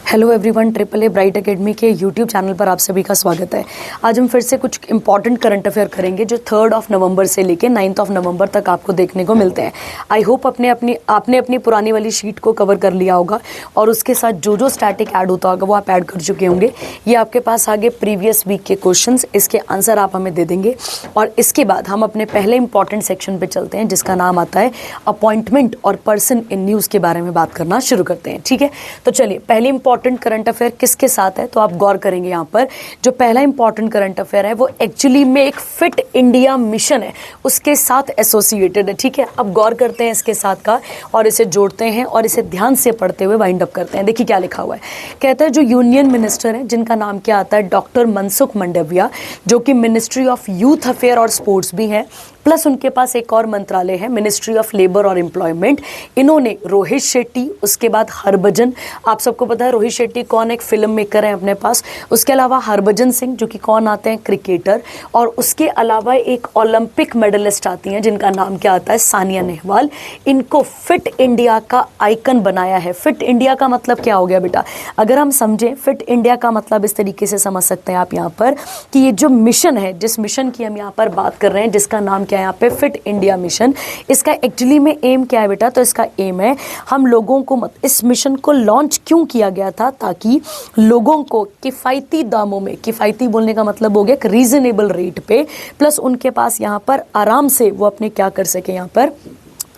Hello everyone, triple a bright academy के YouTube channel पर आप सभी का स्वागत है। आज हम फिर से कुछ इंपॉर्टेंट करंट अफेयर करेंगे जो 3 नवंबर से लेके 9 नवंबर तक आपको देखने को मिलते हैं। आई होप आपने अपनी पुरानी वाली शीट को कवर कर लिया होगा और उसके साथ जो जो स्टैटिक ऐड होता होगा वो आप ऐड कर चुके होंगे। ये आपके पास आगे प्रीवियस वीक के क्वेश्चन, इसके आंसर आप हमें दे देंगे और इसके बाद हम अपने पहले इंपॉर्टेंट सेक्शन पर चलते हैं जिसका नाम आता है अपॉइंटमेंट और पर्सन इन न्यूज़ के बारे में बात करना शुरू करते हैं। ठीक है, तो चलिए पहले इंपॉर्टेंट करंट अफेयर किसके साथ है तो आप गौर करेंगे। यहाँ पर जो पहला इंपॉर्टेंट करंट अफेयर है वो एक्चुअली में एक फिट इंडिया मिशन है, उसके साथ एसोसिएटेड है। ठीक है, अब गौर करते हैं इसके साथ का और इसे जोड़ते हैं और इसे ध्यान से पढ़ते हुए वाइंड अप करते हैं। देखिए क्या लिखा हुआ है, कहता है जो यूनियन मिनिस्टर है जिनका नाम क्या आता है डॉक्टर मनसुख मंडाविया, जो कि मिनिस्ट्री ऑफ यूथ अफेयर और स्पोर्ट्स भी है, प्लस उनके पास एक और मंत्रालय है मिनिस्ट्री ऑफ लेबर और एम्प्लॉयमेंट। इन्होंने रोहित शेट्टी, उसके बाद हरभजन, आप सबको पता है रोहित शेट्टी कौन, एक फिल्म मेकर है अपने पास, उसके अलावा हरभजन सिंह जो कि कौन आते हैं क्रिकेटर, और उसके अलावा एक ओलंपिक मेडलिस्ट आती हैं जिनका नाम क्या आता है सानिया नेहवाल। इनको फिट इंडिया का आइकन बनाया है। फिट इंडिया का मतलब क्या हो गया बेटा, अगर हम समझें फिट इंडिया का मतलब इस तरीके से समझ सकते हैं आप यहाँ पर कि ये जो मिशन है, जिस मिशन की हम यहाँ पर बात कर रहे हैं जिसका नाम क्या है यहाँ पे फिट इंडिया मिशन, इसका एक्चुअली में एम क्या है बेटा, तो इसका एम है हम लोगों को इस मिशन को लॉन्च क्यों किया गया था ताकि लोगों को किफ़ायती दामों में, किफ़ायती बोलने का मतलब हो गया एक रीजनेबल रेट पे, प्लस उनके पास यहाँ पर आराम से वो अपने क्या कर सके, यहाँ पर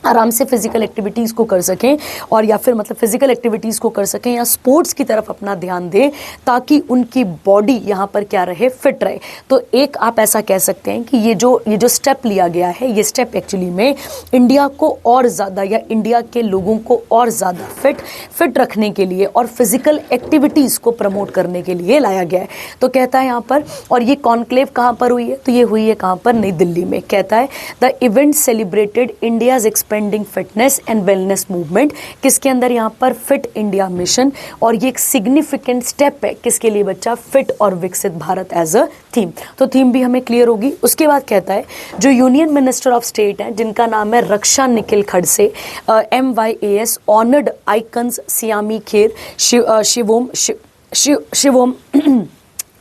आराम से फिजिकल एक्टिविटीज़ को कर सकें और या फिर मतलब फिजिकल एक्टिविटीज़ को कर सकें या स्पोर्ट्स की तरफ अपना ध्यान दें ताकि उनकी बॉडी यहाँ पर क्या रहे, फिट रहे। तो एक आप ऐसा कह सकते हैं कि ये जो स्टेप लिया गया है, ये स्टेप एक्चुअली में इंडिया को और ज़्यादा या इंडिया के लोगों को और ज़्यादा फिट रखने के लिए और फिजिकल एक्टिविटीज़ को प्रमोट करने के लिए लाया गया है। तो कहता है यहाँ पर, और ये कॉन्क्लेव कहाँ पर हुई है, तो ये हुई है कहाँ पर, नई दिल्ली में। कहता है the event celebrated India's expanding fitness and wellness movement, किसके अंदर यहाँ पर फिट इंडिया मिशन, और ये एक सिग्निफिकेंट स्टेप है किसके लिए बच्चा, फिट और विकसित भारत एज अ थीम। तो थीम भी हमें क्लियर होगी। उसके बाद कहता है जो यूनियन मिनिस्टर ऑफ स्टेट है जिनका नाम है Raksha Nikhil Khadse, MYAS honoured icons Saiyami Kher,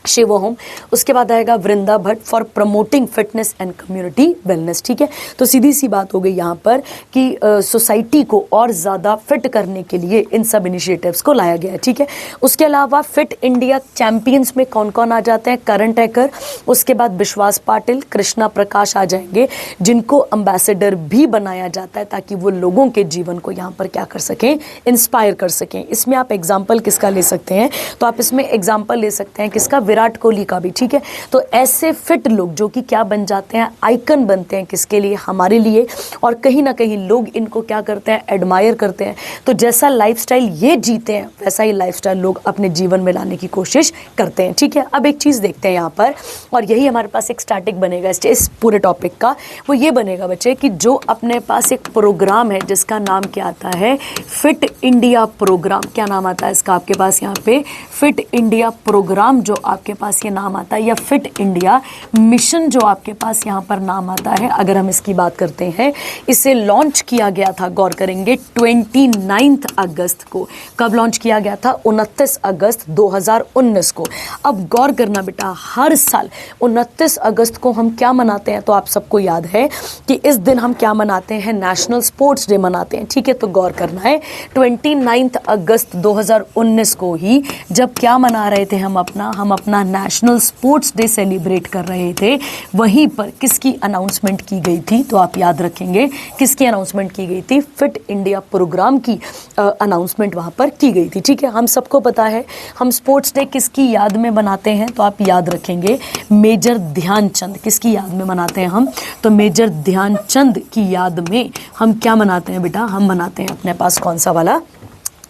Shivom, उसके बाद आएगा Vrinda Bhatt for promoting fitness and community wellness. ठीक है, तो सीधी सी बात हो गई यहाँ पर कि सोसाइटी को और ज़्यादा फिट करने के लिए इन सब इनिशिएटिव्स को लाया गया है। ठीक है, उसके अलावा फिट इंडिया चैंपियंस में कौन कौन आ जाते हैं, करण टैकर, उसके बाद विश्वास पाटिल, कृष्णा प्रकाश आ जाएंगे, जिनको एम्बेसडर भी बनाया जाता है ताकि वो लोगों के जीवन को यहाँ पर क्या कर सकें, इंस्पायर कर सकें। इसमें आप एग्जाम्पल किसका ले सकते हैं, तो आप इसमें एग्जाम्पल ले सकते हैं किसका, विराट कोहली का भी। ठीक है, तो ऐसे फिट लोग जो कि क्या बन जाते हैं, आइकन बनते हैं किसके लिए, हमारे लिए, और कहीं ना कहीं लोग इनको क्या करते हैं, एडमायर करते हैं। तो जैसा लाइफस्टाइल ये जीते हैं वैसा ही लाइफस्टाइल लोग अपने जीवन में लाने की कोशिश करते हैं। ठीक है, अब एक चीज़ देखते हैं यहाँ पर, और यही हमारे पास एक स्टैटिक बनेगा इस पूरे टॉपिक का, वो ये बनेगा बच्चे कि जो अपने पास एक प्रोग्राम है जिसका नाम क्या आता है, फिट इंडिया प्रोग्राम। क्या नाम आता है इसका आपके पास यहाँ पे, फिट इंडिया प्रोग्राम जो आपके पास ये नाम आता है, या फिट इंडिया मिशन जो आपके पास यहाँ पर नाम आता है। अगर हम इसकी बात करते हैं, इसे लॉन्च किया गया था, गौर करेंगे 29 अगस्त को। कब लॉन्च किया गया था, 29 अगस्त 2019 को। अब गौर करना बेटा, हर साल 29 अगस्त को हम क्या मनाते हैं, तो आप सबको याद है कि इस दिन हम क्या मनाते हैं, नेशनल स्पोर्ट्स डे मनाते हैं। ठीक है, तो गौर करना है 29 अगस्त 2019 को ही जब क्या मना रहे थे हम अपना नेशनल स्पोर्ट्स डे सेलिब्रेट कर रहे थे, वहीं पर किसकी अनाउंसमेंट की गई थी, तो आप याद रखेंगे किसकी अनाउंसमेंट की गई थी, फिट इंडिया प्रोग्राम की अनाउंसमेंट वहां पर की गई थी। ठीक है, हम सबको पता है हम स्पोर्ट्स डे किसकी याद में मनाते हैं, तो आप याद रखेंगे मेजर ध्यानचंद, किसकी याद में मनाते हैं हम, तो मेजर ध्यानचंद की याद में हम क्या मनाते हैं बेटा, हम मनाते हैं अपने पास कौन सा वाला,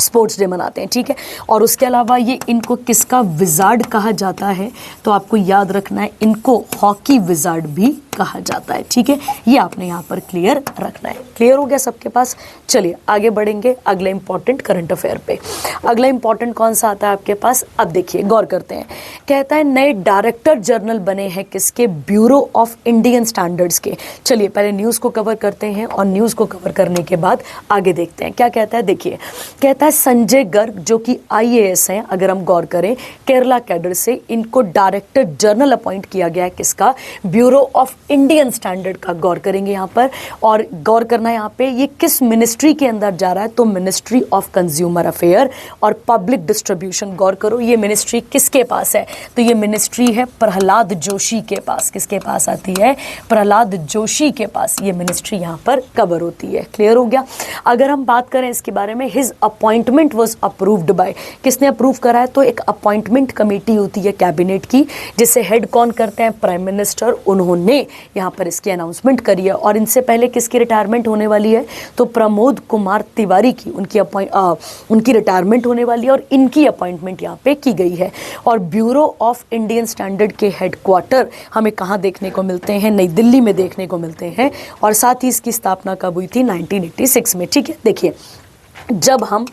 स्पोर्ट्स डे मनाते हैं। ठीक है, और उसके अलावा ये इनको किसका विजार्ड कहा जाता है, तो आपको याद रखना है इनको हॉकी विजार्ड भी कहा जाता है। ठीक है, ये आपने यहाँ पर क्लियर रखना है। क्लियर हो गया सबके पास? चलिए आगे बढ़ेंगे अगले इंपॉर्टेंट करंट अफेयर पे। अगला इंपॉर्टेंट कौन सा आता है आपके पास? अब देखिए, गौर करते हैं। कहता है नए डायरेक्टर जनरल बने हैं किसके? ब्यूरो ऑफ इंडियन स्टैंडर्ड्स के। चलिए पहले न्यूज़ को कवर करते हैं और न्यूज़ को कवर करने के बाद आगे देखते हैं क्या कहता है। देखिए, कहता है संजय गर्ग जो कि IAS हैं, अगर हम गौर करें केरला कैडर से, इनको डायरेक्टर जनरल अपॉइंट किया गया है किसका? ब्यूरो ऑफ इंडियन स्टैंडर्ड का। गौर करेंगे यहाँ पर, और गौर करना यहाँ पे ये किस मिनिस्ट्री के अंदर जा रहा है? तो मिनिस्ट्री ऑफ कंज्यूमर अफेयर और पब्लिक डिस्ट्रीब्यूशन। गौर करो ये मिनिस्ट्री किसके पास है? तो ये मिनिस्ट्री है प्रहलाद जोशी के पास। किसके पास आती है? प्रहलाद जोशी के पास ये मिनिस्ट्री यहाँ पर कवर होती है। क्लियर हो गया? अगर हम बात करें इसके बारे में, his appointment was approved by, किसने अप्रूव करा है? तो एक अपॉइंटमेंट कमेटी होती है कैबिनेट की, जिसे हेड कौन करते हैं? Prime minister. उन्होंने यहाँ पर इसकी अनाउंसमेंट करी है। और इनसे पहले किसकी रिटायरमेंट होने वाली है? तो प्रमोद कुमार तिवारी की उनकी रिटायरमेंट होने वाली है और इनकी अपॉइंटमेंट यहाँ पे की गई है। और ब्यूरो ऑफ इंडियन स्टैंडर्ड के हेडक्वार्टर हमें कहाँ देखने को मिलते हैं? नई दिल्ली में देखने को मिलते हैं। और साथ ही इसकी स्थापना कब हुई थी? 1986 में। ठीक है, देखिए जब हम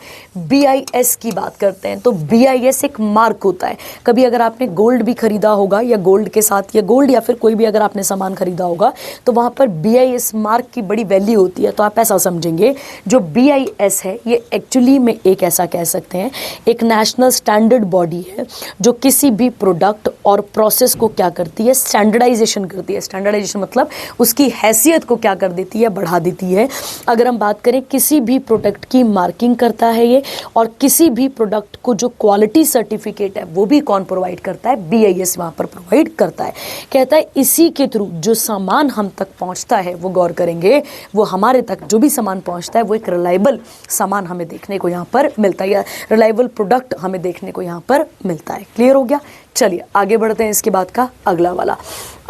BIS की बात करते हैं तो BIS एक मार्क होता है। कभी अगर आपने गोल्ड भी खरीदा होगा या गोल्ड के साथ, या गोल्ड या फिर कोई भी अगर आपने सामान खरीदा होगा, तो वहाँ पर BIS मार्क की बड़ी वैल्यू होती है। तो आप ऐसा समझेंगे, जो BIS है ये एक्चुअली में एक ऐसा कह सकते हैं एक नेशनल स्टैंडर्ड बॉडी है जो किसी भी प्रोडक्ट और प्रोसेस को क्या करती है? स्टैंडर्डाइजेशन करती है। स्टैंडर्डाइजेशन मतलब उसकी हैसियत को क्या कर देती है? बढ़ा देती है। अगर हम बात करें किसी भी प्रोडक्ट की मार्किंग करता है ये, और किसी भी प्रोडक्ट को जो क्वालिटी सर्टिफिकेट है वो भी कौन प्रोवाइड करता है? BIS वहाँ पर प्रोवाइड करता है। कहता है इसी के थ्रू जो सामान हम तक पहुँचता है, वो गौर करेंगे, वो हमारे तक जो भी सामान पहुँचता है वो एक रिलायबल सामान हमें देखने को यहाँ पर मिलता है, या रिलायबल प्रोडक्ट हमें देखने को यहाँ पर मिलता है। क्लियर हो गया? चलिए आगे बढ़ते हैं। इसके बाद का अगला वाला,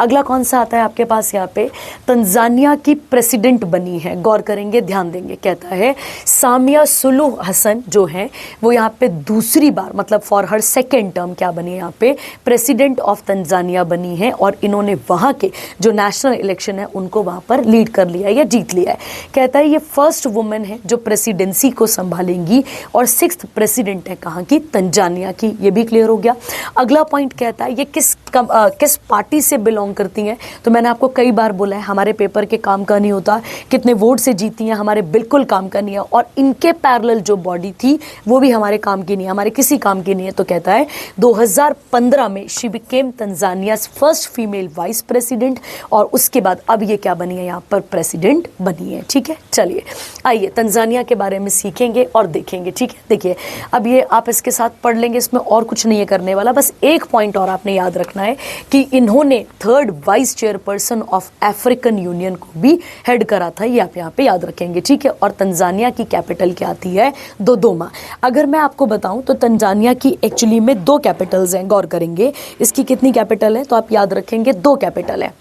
अगला कौन सा आता है आपके पास? यहाँ पे तंजानिया की प्रेसिडेंट बनी है। गौर करेंगे, ध्यान देंगे। कहता है सामिया सुलूह हसन जो है वो यहाँ पे दूसरी बार, मतलब फॉर हर सेकेंड टर्म क्या बनी है? यहाँ पे प्रेसिडेंट ऑफ तंजानिया बनी है। और इन्होंने वहाँ के जो नेशनल इलेक्शन है उनको वहाँ पर लीड कर लिया है या जीत लिया है। कहता है ये फर्स्ट वुमेन है जो प्रेसिडेंसी को संभालेंगी और 6th प्रेसिडेंट है कहाँ की? तंजानिया की। ये भी क्लियर हो गया। अगला पॉइंट कहता है ये किस पार्टी से बिलोंग करती हैं? तो मैंने आपको कई बार बोला है हमारे पेपर के काम का नहीं होता कितने वोट से जीती हैं, हमारे बिल्कुल काम का नहीं है। और इनके पैरेलल जो बॉडी थी वो भी हमारे काम की नहीं है, हमारे किसी काम की नहीं है। तो कहता है 2015 में she became Tanzania's first female vice president, और उसके बाद अब ये क्या बनी है? यहाँ पर प्रेसिडेंट बनी है। ठीक है, चलिए आइए तंजानिया के बारे में सीखेंगे और देखेंगे। ठीक है, देखिए अब ये आप इसके साथ पढ़ लेंगे, इसमें और कुछ नहीं है करने वाला। बस एक पॉइंट और आपने याद रखना है कि इन्होंने 3rd vice chairperson of African union को भी हेड करा था। ये आप यहाँ पे याद रखेंगे। ठीक है, और तंजानिया की कैपिटल क्या आती है? दोदोमा। अगर मैं आपको बताऊं तो तंजानिया की एक्चुअली में 2 कैपिटल्स हैं। गौर करेंगे इसकी कितनी कैपिटल है? तो आप याद रखेंगे 2 कैपिटल है।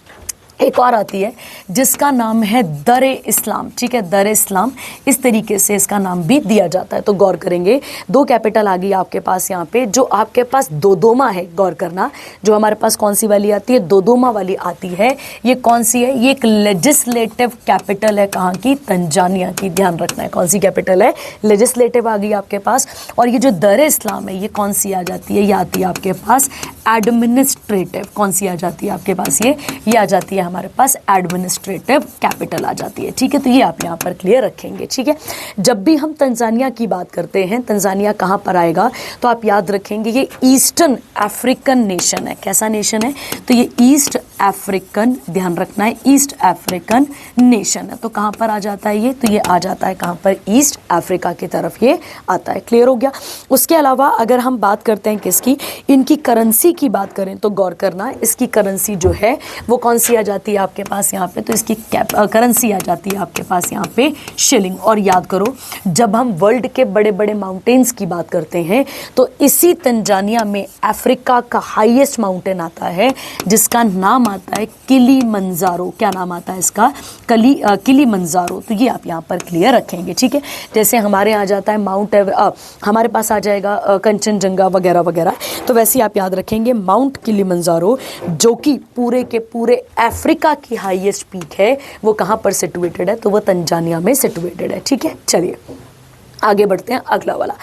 एक और आती है जिसका नाम है दर इस्लाम। ठीक है, दर इस्लाम, इस तरीके से इसका नाम भी दिया जाता है। तो गौर करेंगे 2 कैपिटल आ गई आपके पास यहाँ पे। जो आपके पास दोदोमा है, गौर करना, जो हमारे पास कौन सी वाली आती है? दोदोमा वाली आती है। ये कौन सी है? ये एक लेजिस्लेटिव कैपिटल है कहाँ की? तंजानिया की। ध्यान रखना है कौन सी कैपिटल है? लेजिस्लेटिव आ गई आपके पास। और ये जो दर इस्लाम है ये कौन सी आ जाती है? ये आती है आपके पास एडमिनिस्ट्रेटिव। कौन सी आ जाती है आपके पास? ये आ जाती है हमारे पास एडमिनिस्ट्रेटिव कैपिटल आ जाती है। ठीक है, तो ये आप यहाँ पर क्लियर रखेंगे। ठीक है, जब भी हम तंजानिया की बात करते हैं, तंजानिया कहाँ पर आएगा? तो आप याद रखेंगे ये ईस्टर्न अफ्रीकन नेशन है। कैसा नेशन है? तो ये ईस्ट अफ्रीकन, ध्यान रखना है, ईस्ट अफ्रीकन नेशन है। तो कहाँ पर आ जाता है ये? तो ये आ जाता है कहाँ पर? ईस्ट अफ्रीका की तरफ ये आता है। क्लियर हो गया? उसके अलावा अगर हम बात करते हैं किसकी, इनकी करेंसी की बात करें तो गौर करना, इसकी करेंसी जो है वो कौन सी आ जाती है आपके पास यहाँ पे? तो इसकी करेंसी आ जाती है आपके पास यहाँ पे शिलिंग। और याद करो जब हम वर्ल्ड के बड़े बड़े माउंटेन्स की बात करते हैं तो इसी तंजानिया में अफ्रीका का हाईएस्ट माउंटेन आता है जिसका नाम नाम आता है किलीमंजारो। क्या नाम आता है इसका? किलीमंजारो। तो ये आप यहाँ पर क्लियर रखेंगे, ठीक है। जैसे हमारे यहाँ जाता है हमारे पास आ जाएगा कंचनजंगा वगैरह वगैरह, तो वैसे ही आप याद रखेंगे माउंट किलीमंजारो, जो कि पूरे के पूरे अफ्रीका की हाईएस्ट पीक है, वो कहाँ पर सिचुएटेड है? तो वो तंजानिया में सिचुएटेड है, ठीक है। चलिए आगे बढ़ते हैं। अगला वाला,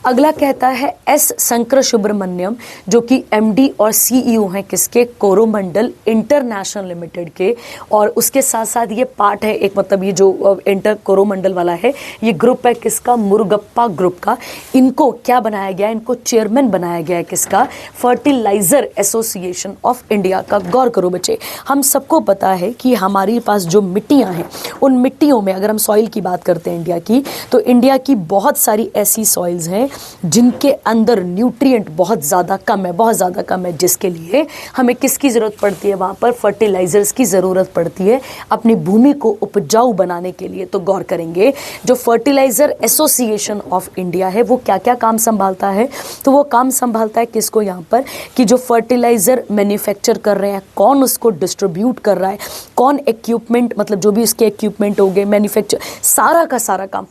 अगला कहता है एस शंकर सुब्रमण्यम, जो कि एमडी और सीईओ हैं किसके? कोरोमंडल इंटरनेशनल लिमिटेड के। और उसके साथ साथ ये पार्ट है एक, मतलब ये जो इंटर कोरोमंडल वाला है, ये ग्रुप है किसका? मुरुगप्पा ग्रुप का। इनको क्या बनाया गया? इनको चेयरमैन बनाया गया है किसका? फर्टिलाइजर एसोसिएशन ऑफ इंडिया का। गौर करो बच्चे, हम सबको पता है कि हमारे पास जो मिट्टियाँ हैं, उन मिट्टियों में अगर हम सॉइल की बात करते हैं इंडिया की, तो इंडिया की बहुत सारी ऐसी सॉइल्स हैं जिनके अंदर न्यूट्रिएंट बहुत ज़्यादा कम है, बहुत ज़्यादा कम है, जिसके लिए हमें किसकी ज़रूरत पड़ती है? वहाँ पर फर्टिलाइजर्स की ज़रूरत पड़ती है अपनी भूमि को उपजाऊ बनाने के लिए। तो गौर करेंगे, जो फर्टिलाइज़र एसोसिएशन ऑफ इंडिया है वो क्या क्या काम संभालता है? तो वो काम संभालता है किसको यहाँ पर? कि जो फर्टिलाइज़र मैन्युफैक्चर कर रहे हैं, कौन उसको डिस्ट्रीब्यूट कर रहा है, कौन इक्विपमेंट, मतलब जो भी उसके इक्विपमेंट हो गए, मैन्युफैक्चर, सारा का सारा काम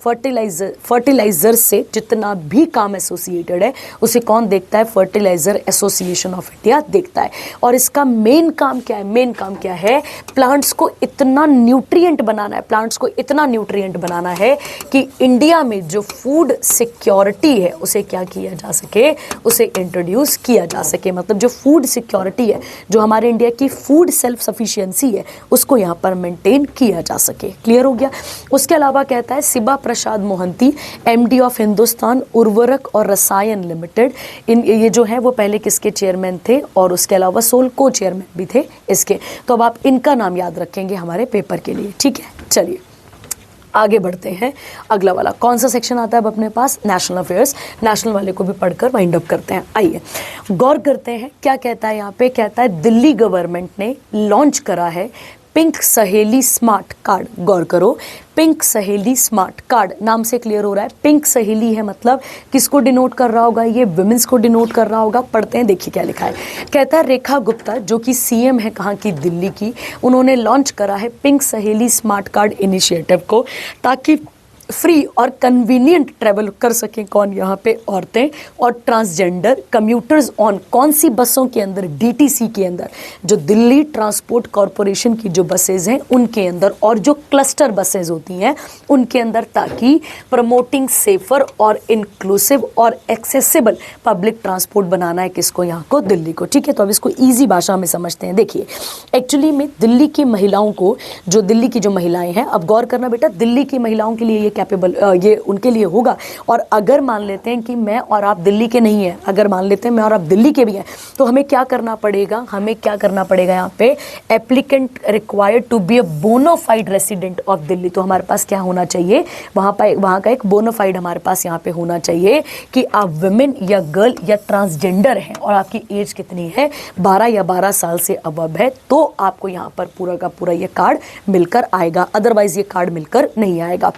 फर्टिलाइजर से जितना भी काम एसोसिएटेड है उसे कौन देखता है? फर्टिलाइजर एसोसिएशन ऑफ इंडिया देखता है। और इसका मेन काम क्या है? मेन काम क्या है? प्लांट्स को इतना न्यूट्रिएंट बनाना है, प्लांट्स को इतना न्यूट्रिएंट बनाना है कि इंडिया में जो फूड सिक्योरिटी है उसे क्या किया जा सके? उसे इंट्रोड्यूस किया जा सके। मतलब जो फूड सिक्योरिटी है, जो हमारे इंडिया की फूड सेल्फ सफिशिएंसी है, उसको यहाँ पर मेंटेन किया जा सके। क्लियर हो गया। उसके अलावा कहता है Shiba Prasad Mohanty, MD of Hindustan उर्वरक और रसायन लिमिटेड, ये जो है वो पहले किसके चेयरमैन थे? और उसके अलावा सोल को चेयरमैन भी थे इसके। तो अब आप इनका नाम याद रखेंगे हमारे पेपर के लिए, ठीक है। चलिए आगे बढ़ते हैं। अगला वाला कौन सा सेक्शन आता है अब अपने पास? National affairs. नेशनल वाले को भी पढ़कर वाइंड अप करते हैं। आइए गौर करते हैं क्या कहता है यहाँ पे। कहता है दिल्ली गवर्नमेंट ने लॉन्च करा है पिंक सहेली स्मार्ट कार्ड। गौर करो, पिंक सहेली स्मार्ट कार्ड नाम से क्लियर हो रहा है। पिंक सहेली है मतलब किसको डिनोट कर रहा होगा? ये विमेंस को डिनोट कर रहा होगा। पढ़ते हैं, देखिए क्या लिखा है। कहता है रेखा गुप्ता, जो कि सीएम है कहाँ की? दिल्ली की, उन्होंने लॉन्च करा है पिंक सहेली स्मार्ट कार्ड इनिशिएटिव को, ताकि फ्री और कन्वीनियंट ट्रैवल कर सकें कौन? यहाँ पे औरतें और ट्रांसजेंडर कम्यूटर्स। ऑन कौन सी बसों के अंदर? डीटीसी के अंदर, जो दिल्ली ट्रांसपोर्ट कॉरपोरेशन की जो बसेज हैं उनके अंदर, और जो क्लस्टर बसेज होती हैं उनके अंदर, ताकि प्रमोटिंग सेफर और इंक्लूसिव और एक्सेसिबल पब्लिक ट्रांसपोर्ट बनाना है किसको? यहाँ को, दिल्ली को, ठीक है। तो अब इसको ईजी भाषा में समझते हैं। देखिए एक्चुअली में दिल्ली की महिलाओं को, जो दिल्ली की जो महिलाएं हैं, अब गौर करना बेटा, दिल्ली की महिलाओं के लिए ये कैपेबल, ये उनके लिए होगा। और अगर मान लेते हैं कि मैं और आप दिल्ली के नहीं हैं, अगर मान लेते हैं मैं और आप दिल्ली के भी हैं, तो हमें क्या करना पड़ेगा? हमें क्या करना पड़ेगा यहाँ पे? Applicant required to be a bonafide resident of Delhi. तो हमारे पास क्या होना चाहिए? वहाँ का एक बोनाफाइड हमारे पास यहाँ पे होना चाहिए कि आप वुमेन या गर्ल या ट्रांसजेंडर हैं और आपकी एज कितनी है? 12 या 12 साल से अबव है, तो आपको यहाँ पर पूरा का पूरा ये कार्ड मिलकर आएगा, अदरवाइज ये कार्ड मिलकर नहीं आएगा।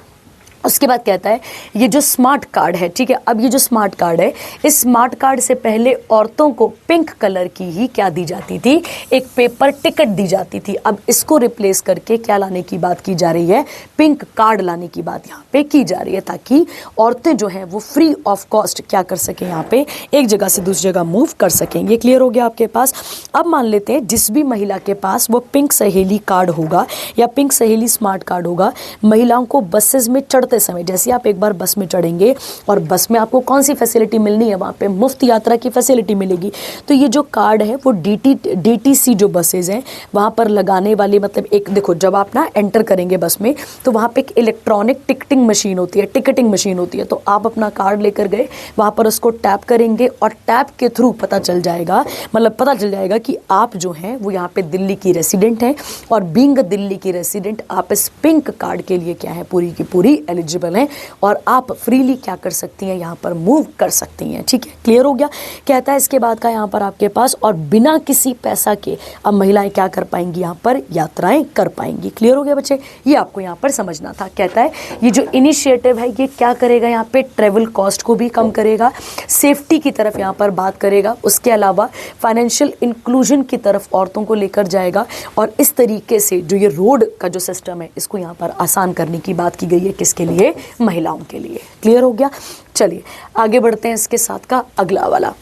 उसके बाद कहता है ये जो स्मार्ट कार्ड है, ठीक है, अब ये जो स्मार्ट कार्ड है, इस स्मार्ट कार्ड से पहले औरतों को पिंक कलर की ही क्या दी जाती थी? एक पेपर टिकट दी जाती थी। अब इसको रिप्लेस करके क्या लाने की बात की जा रही है? पिंक कार्ड लाने की बात यहाँ पे की जा रही है, ताकि औरतें जो हैं वो फ्री ऑफ कॉस्ट क्या कर सकें? यहाँ पे एक जगह से दूसरी जगह मूव कर सकेंगे। क्लियर हो गया आपके पास। अब मान लेते हैं जिस भी महिला के पास वो पिंक सहेली कार्ड होगा या पिंक सहेली स्मार्ट कार्ड होगा, महिलाओं को बसेस में चढ़ते समय, जैसे आप एक बार बस में चढ़ेंगे और बस में आपको कौन सी फैसिलिटी मिलनी है? वहाँ पे मुफ्त यात्रा की फैसिलिटी मिलेगी। तो ये जो कार्ड है वो डीटीसी जो बसेज हैं वहाँ पर लगाने वाली, मतलब एक देखो, जब आप ना एंटर करेंगे बस में तो वहाँ पे एक इलेक्ट्रॉनिक टिकटिंग मशीन होती है, टिकटिंग मशीन होती है। तो आप अपना कार्ड लेकर गए, वहाँ पर उसको टैप करेंगे और टैप के थ्रू पता चल जाएगा, मतलब पता चल जाएगा कि आप जो हैं वो यहाँ पे दिल्ली की रेसिडेंट हैं, और बीइंग दिल्ली की रेसिडेंट आप इस पिंक कार्ड के लिए क्या है? पूरी की पूरी एलिजिबल हैं और आप फ्रीली क्या कर सकती हैं, यहाँ पर मूव कर सकती हैं। ठीक है, क्लियर हो गया। कहता है इसके बाद का यहाँ पर आपके पास, और बिना किसी पैसा के अब महिलाएं क्या कर पाएंगी, यहाँ पर यात्राएं कर पाएंगी। क्लियर हो गया बच्चे, ये आपको यहाँ पर समझना था। कहता है ये जो इनिशिएटिव है ये क्या करेगा, यहाँ पे ट्रेवल कॉस्ट को भी कम करेगा, सेफ्टी की तरफ यहाँ पर बात करेगा, उसके अलावा फाइनेंशियल इंक्लूजन की तरफ औरतों को लेकर जाएगा, और इस तरीके से जो ये रोड का जो सिस्टम है इसको यहाँ पर आसान करने की बात की गई है। किसके लिए, महिलाओं के लिए। क्लियर हो गया। चलिए आगे बढ़ते हैं इसके साथ का अगला वाला।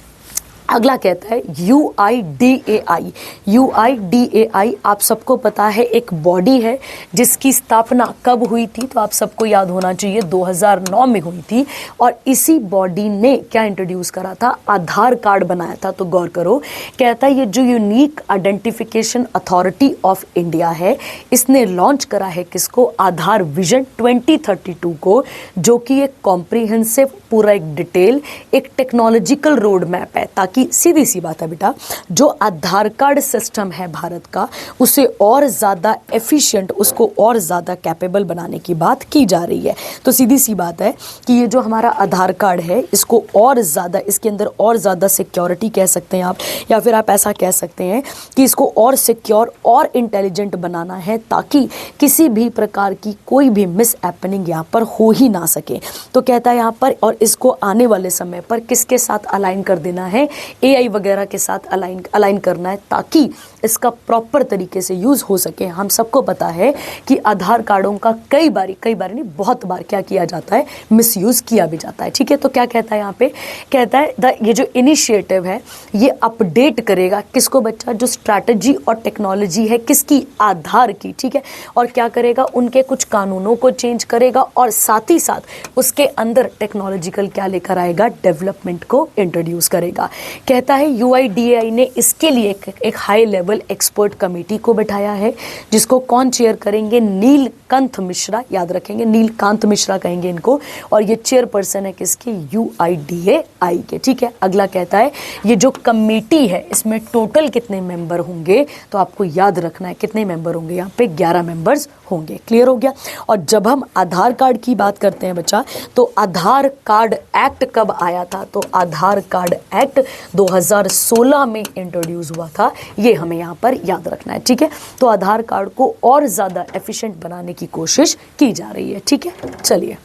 अगला कहता है UIDAI। UIDAI आप सबको पता है एक बॉडी है जिसकी स्थापना कब हुई थी, तो आप सबको याद होना चाहिए 2009 में हुई थी, और इसी बॉडी ने क्या इंट्रोड्यूस करा था, आधार कार्ड बनाया था। तो गौर करो, कहता है ये जो unique identification authority of India है, इसने लॉन्च करा है किसको, आधार विजन 2032 को, जो कि एक कॉम्प्रिहेंसिव पूरा एक डिटेल एक टेक्नोलॉजिकल रोड मैप है, ताकि सीधी सी बात है बेटा, जो आधार कार्ड सिस्टम है भारत का उसे और ज़्यादा एफिशिएंट, उसको और ज़्यादा कैपेबल बनाने की बात की जा रही है। तो सीधी सी बात है कि ये जो हमारा आधार कार्ड है इसको और ज़्यादा, इसके अंदर और ज़्यादा सिक्योरिटी कह सकते हैं आप, या फिर आप ऐसा कह सकते हैं कि इसको और सिक्योर और इंटेलिजेंट बनाना है, ताकि किसी भी प्रकार की कोई भी मिस हैपनिंग यहाँ पर हो ही ना सके। तो कहता है यहाँ पर, और इसको आने वाले समय पर किसके साथ अलाइन कर देना है, AI वगैरह के साथ अलाइन करना है, ताकि इसका प्रॉपर तरीके से यूज़ हो सके। हम सबको पता है कि आधार कार्डों का कई बार नहीं बहुत बार क्या किया जाता है, मिसयूज़ किया भी जाता है। ठीक है, तो क्या कहता है यहाँ पे, कहता है ये जो इनिशिएटिव है ये अपडेट करेगा किसको बच्चा, जो स्ट्रैटेजी और टेक्नोलॉजी है किसकी, आधार की। ठीक है, और क्या करेगा, उनके कुछ कानूनों को चेंज करेगा, और साथ ही साथ उसके अंदर टेक्नोलॉजिकल क्या लेकर आएगा, डेवलपमेंट को इंट्रोड्यूस करेगा। कहता है UIDAI ने इसके लिए एक हाई लेवल एक्सपर्ट कमेटी को बैठाया है, जिसको कौन चेयर करेंगे, नीलकांत मिश्रा, याद रखेंगे नीलकांत मिश्रा कहेंगे इनको, और ये चेयरपर्सन है किसके, UIDAI के। ठीक है, अगला कहता है ये जो कमेटी है इसमें टोटल कितने मेंबर होंगे, तो आपको याद रखना है कितने मेंबर होंगे, यहाँ पे 11 मेंबर्स होंगे। क्लियर हो गया। और जब हम आधार कार्ड की बात करते हैं बच्चा, तो आधार कार्ड एक्ट कब आया था, तो आधार कार्ड एक्ट 2016 में इंट्रोड्यूस हुआ था, ये हमें यहाँ पर याद रखना है। ठीक है, तो आधार कार्ड को और ज़्यादा एफिशिएंट बनाने की कोशिश की जा रही है। ठीक है, चलिए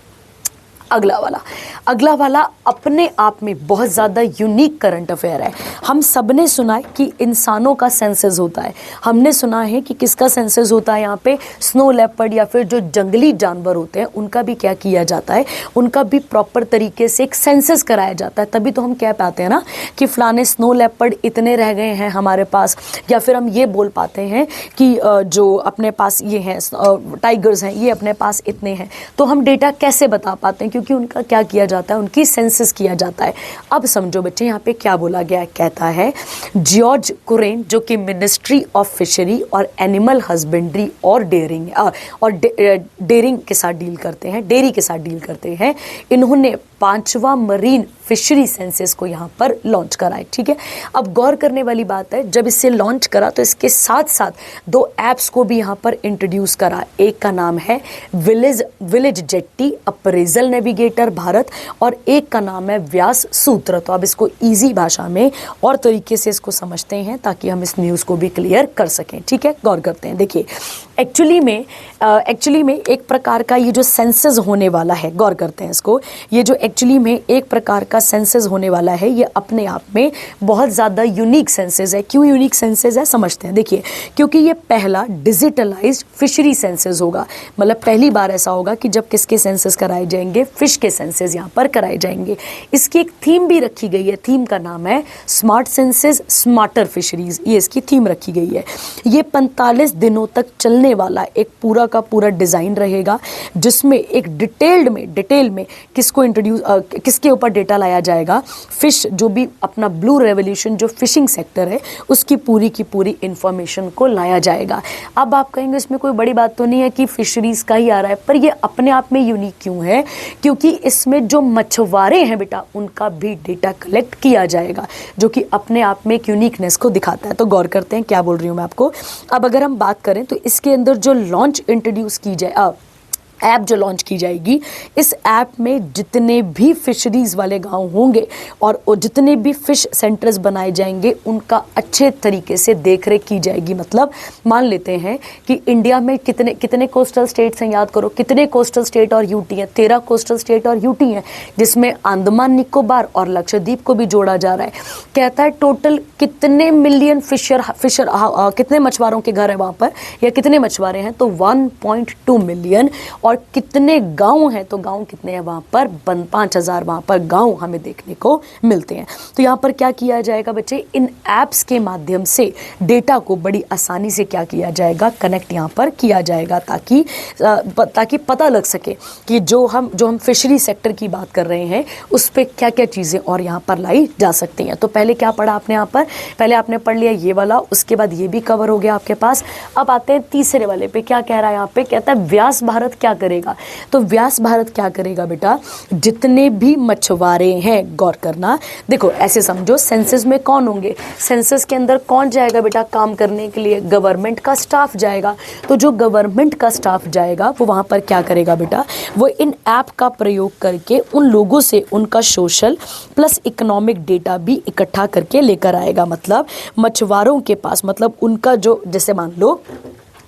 अगला वाला अपने आप में बहुत ज़्यादा यूनिक करंट अफेयर है। हम सब ने सुना है कि इंसानों का सेंसस होता है, हमने सुना है कि किसका सेंसस होता है, यहाँ पे स्नो लेपर्ड या फिर जो जंगली जानवर होते हैं उनका भी क्या किया जाता है, उनका भी प्रॉपर तरीके से एक सेंसस कराया जाता है। तभी तो हम कह पाते हैं ना कि फलाने स्नो लेपर्ड इतने रह गए हैं हमारे पास, या फिर हम ये बोल पाते हैं कि जो अपने पास ये हैं टाइगर्स हैं, ये अपने पास इतने हैं। तो हम डेटा कैसे बता पाते हैं, क्योंकि उनका क्या किया जाता है, उनकी सेंसस किया जाता है। अब समझो बच्चे यहाँ पे क्या बोला गया है, कहता है जॉर्ज कुरेन जो कि मिनिस्ट्री ऑफ फिशरी और एनिमल हस्बेंड्री और डेयरिंग के साथ डील करते हैं, डेयरी के साथ डील करते हैं, इन्होंने 5वां मरीन फिशरी सेंसस को यहाँ पर लॉन्च करा है। ठीक है, अब गौर करने वाली बात है, जब इसे लॉन्च करा तो इसके साथ साथ 2 ऐप्स को भी यहाँ पर इंट्रोड्यूस करा। एक का नाम है village jetty appraisal navigator Bharat, और एक का नाम है व्यास सूत्र। तो अब इसको इजी भाषा में और तरीके से इसको समझते हैं ताकि हम इस न्यूज़ को भी क्लियर कर सकें। ठीक है, गौर करते हैं। देखिए एक्चुअली में एक प्रकार का ये जो सेंसस होने वाला है, गौर करते हैं इसको, ये जो एक्चुअली में एक प्रकार का सेंसस होने वाला है, ये अपने आप में बहुत ज़्यादा यूनिक सेंसस है। क्यों यूनिक सेंसस है समझते हैं। देखिए, क्योंकि ये पहला डिजिटलाइज्ड फिशरी सेंसस होगा, मतलब पहली बार ऐसा होगा कि जब किसके सेंसस कराए जाएंगे, फिश के सेंसस यहाँ पर कराए जाएंगे। इसकी एक थीम भी रखी गई है, थीम का नाम है स्मार्ट सेंसस स्मार्टर फिशरीज, ये इसकी थीम रखी गई है। ये 45 दिनों तक चलने वाला एक पूरा का पूरा डिज़ाइन रहेगा, जिसमें एक डिटेल में किसको इंट्रोड्यूस, किसके ऊपर डेटा लाया जाएगा, फिश जो भी अपना ब्लू रेवोल्यूशन जो फिशिंग सेक्टर है उसकी पूरी की पूरी इंफॉर्मेशन को लाया जाएगा। अब आप कहेंगे इसमें कोई बड़ी बात तो नहीं है कि फिशरीज का ही आ रहा है, पर ये अपने आप में यूनिक क्यों है, क्योंकि इसमें जो मछुआरे हैं बेटा उनका भी डेटा कलेक्ट किया जाएगा, जो कि अपने आप में एक यूनिकनेस को दिखाता है। तो गौर करते हैं क्या बोल रही हूँ मैं आपको। अब अगर हम बात करें तो इसके अंदर जो लॉन्च इंट्रोड्यूस की जाए, ऐप जो लॉन्च की जाएगी, इस ऐप में जितने भी फिशरीज़ वाले गांव होंगे और जितने भी फिश सेंटर्स बनाए जाएंगे उनका अच्छे तरीके से देखरेख की जाएगी। मतलब मान लेते हैं कि इंडिया में कितने कितने कोस्टल स्टेट्स हैं, याद करो कितने कोस्टल स्टेट और यूटी हैं, 13 कोस्टल स्टेट और यूटी हैं, जिसमें अंडमान निकोबार और लक्षद्वीप को भी जोड़ा जा रहा है। कहता है टोटल कितने मिलियन कितने मछुआरों के घर है वहाँ पर, या कितने मछुआरे हैं, तो 1.2 मिलियन। और कितने गांव हैं, तो गांव कितने हैं वहाँ पर, 5,000 वहाँ पर गांव हमें देखने को मिलते हैं। तो यहाँ पर क्या किया जाएगा बच्चे, इन ऐप्स के माध्यम से डेटा को बड़ी आसानी से क्या किया जाएगा, कनेक्ट यहाँ पर किया जाएगा, ताकि पता लग सके कि जो हम फिशरी सेक्टर की बात कर रहे हैं उस पर क्या क्या चीज़ें और यहाँ पर लाई जा सकती हैं। तो पहले क्या पढ़ा आपने यहाँ पर, पहले आपने पढ़ लिया ये वाला, उसके बाद ये भी कवर हो गया आपके पास। अब आते हैं तीसरे वाले पे, क्या कह रहा है यहाँ पे, कहता है व्यास भारत क्या करेगा। तो व्यास भारत क्या करेगा बेटा, जितने भी मछुआरे हैं, गौर करना, देखो ऐसे समझो सेंसस में कौन होंगे, सेंसस के अंदर कौन जाएगा बेटा काम करने के लिए, गवर्नमेंट का स्टाफ जाएगा। तो जो गवर्नमेंट का स्टाफ जाएगा वो वहाँ पर क्या करेगा बेटा, वो इन ऐप का प्रयोग करके उन लोगों से उनका सोशल प्लस इकोनॉमिक डेटा भी इकट्ठा करके लेकर आएगा। मतलब मछुआरों के पास, मतलब उनका जो, जैसे मान लो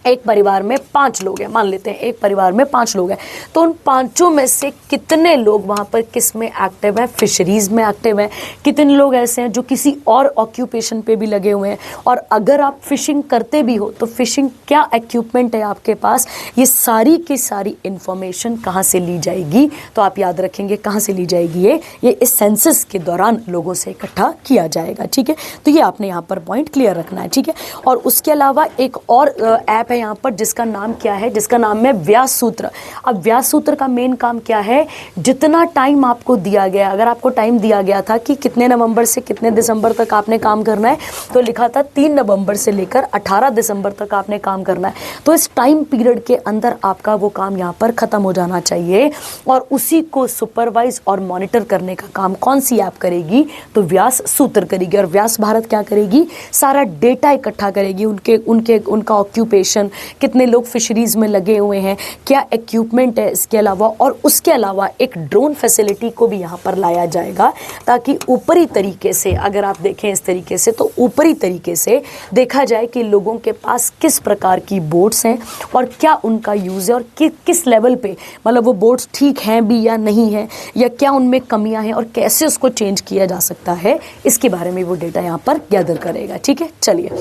एक परिवार में 5 लोग हैं, मान लेते हैं एक परिवार में 5 लोग हैं, तो उन 5 में से कितने लोग वहाँ पर किस में एक्टिव हैं, फिशरीज़ में एक्टिव हैं, कितने लोग ऐसे हैं जो किसी और ऑक्यूपेशन पे भी लगे हुए हैं, और अगर आप फिशिंग करते भी हो तो फिशिंग क्या इक्विपमेंट है आपके पास, ये सारी की सारी इन्फॉर्मेशन कहाँ से ली जाएगी। तो आप याद रखेंगे कहाँ से ली जाएगी, ये इस सेंसस के दौरान लोगों से इकट्ठा किया जाएगा। ठीक है, तो ये आपने यहाँ पर पॉइंट क्लियर रखना है। ठीक है, और उसके अलावा एक और ऐप है यहाँ पर जिसका नाम क्या है, जिसका नाम है व्यास सूत्र। अब व्यास सूत्र का मेन काम क्या है, जितना टाइम आपको दिया गया, अगर आपको टाइम दिया गया था कि कितने नवंबर से कितने दिसंबर तक आपने काम करना है, तो लिखा था 3 नवंबर से लेकर 18 दिसंबर तक आपने काम करना है। तो इस टाइम पीरियड के अंदर आपका वो काम यहाँ पर खत्म हो जाना चाहिए, और उसी को सुपरवाइज और मॉनिटर करने का काम कौन सी ऐप करेगी, तो व्यास सूत्र करेगी। और व्यास भारत क्या करेगी, सारा डेटा इकट्ठा करेगी, उनका ऑक्यूपेशन, कितने लोग फिशरीज में लगे हुए हैं, क्या इक्विपमेंट है इसके अलावा, और उसके अलावा एक ड्रोन फैसिलिटी को भी यहाँ पर लाया जाएगा, ताकि ऊपरी तरीके से, अगर आप देखें इस तरीके से, तो ऊपरी तरीके से देखा जाए कि लोगों के पास किस प्रकार की बोट्स हैं और क्या उनका यूज़ है, और किस लेवल पे, मतलब वो बोट्स ठीक हैं भी या नहीं है, या क्या उनमें कमियां हैं और कैसे उसको चेंज किया जा सकता है, इसके बारे में वो डेटा यहाँ पर गैदर करेगा। ठीक है, चलिए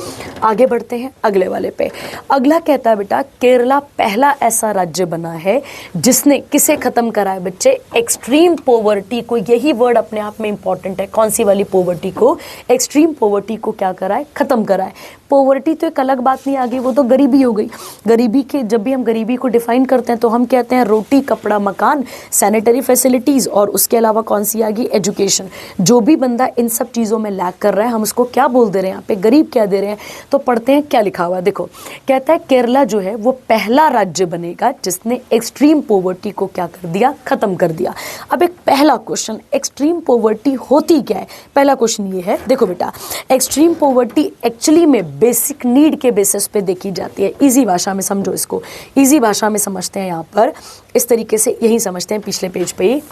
आगे बढ़ते हैं अगले वाले पे। अगला कहता है बेटा, केरला पहला ऐसा राज्य बना है जिसने किसे खत्म करा है बच्चे, एक्सट्रीम पॉवर्टी को। यही वर्ड अपने आप में इंपॉर्टेंट है, कौन सी वाली पॉवर्टी को, एक्सट्रीम पॉवर्टी को क्या करा है, खत्म करा है। पॉवर्टी तो एक अलग बात नहीं आ गई, वो तो गरीबी हो गई। गरीबी के, जब भी हम गरीबी को डिफाइन करते हैं तो हम कहते हैं रोटी, कपड़ा, मकान, सैनिटरी फैसिलिटीज़, और उसके अलावा कौन सी आ गई, एजुकेशन। जो भी बंदा इन सब चीज़ों में लैक कर रहा है, हम उसको क्या बोल दे रहे हैं यहाँ पे, गरीब क्या दे रहे हैं। तो पढ़ते हैं क्या लिखा हुआ है, देखो कहता है केरला जो है वो पहला राज्य बनेगा जिसने एक्सट्रीम पॉवर्टी को क्या कर दिया, खत्म कर दिया। अब एक पहला क्वेश्चन, एक्सट्रीम पॉवर्टी होती क्या है, पहला क्वेश्चन ये है। देखो बेटा, एक्सट्रीम पॉवर्टी एक्चुअली में बेसिक नीड के बेसिस पे देखी जाती है। इजी भाषा में समझो इसको, इजी भाषा में समझते हैं यहाँ पर, इस तरीके से यही समझते हैं पिछले पेज पे ही।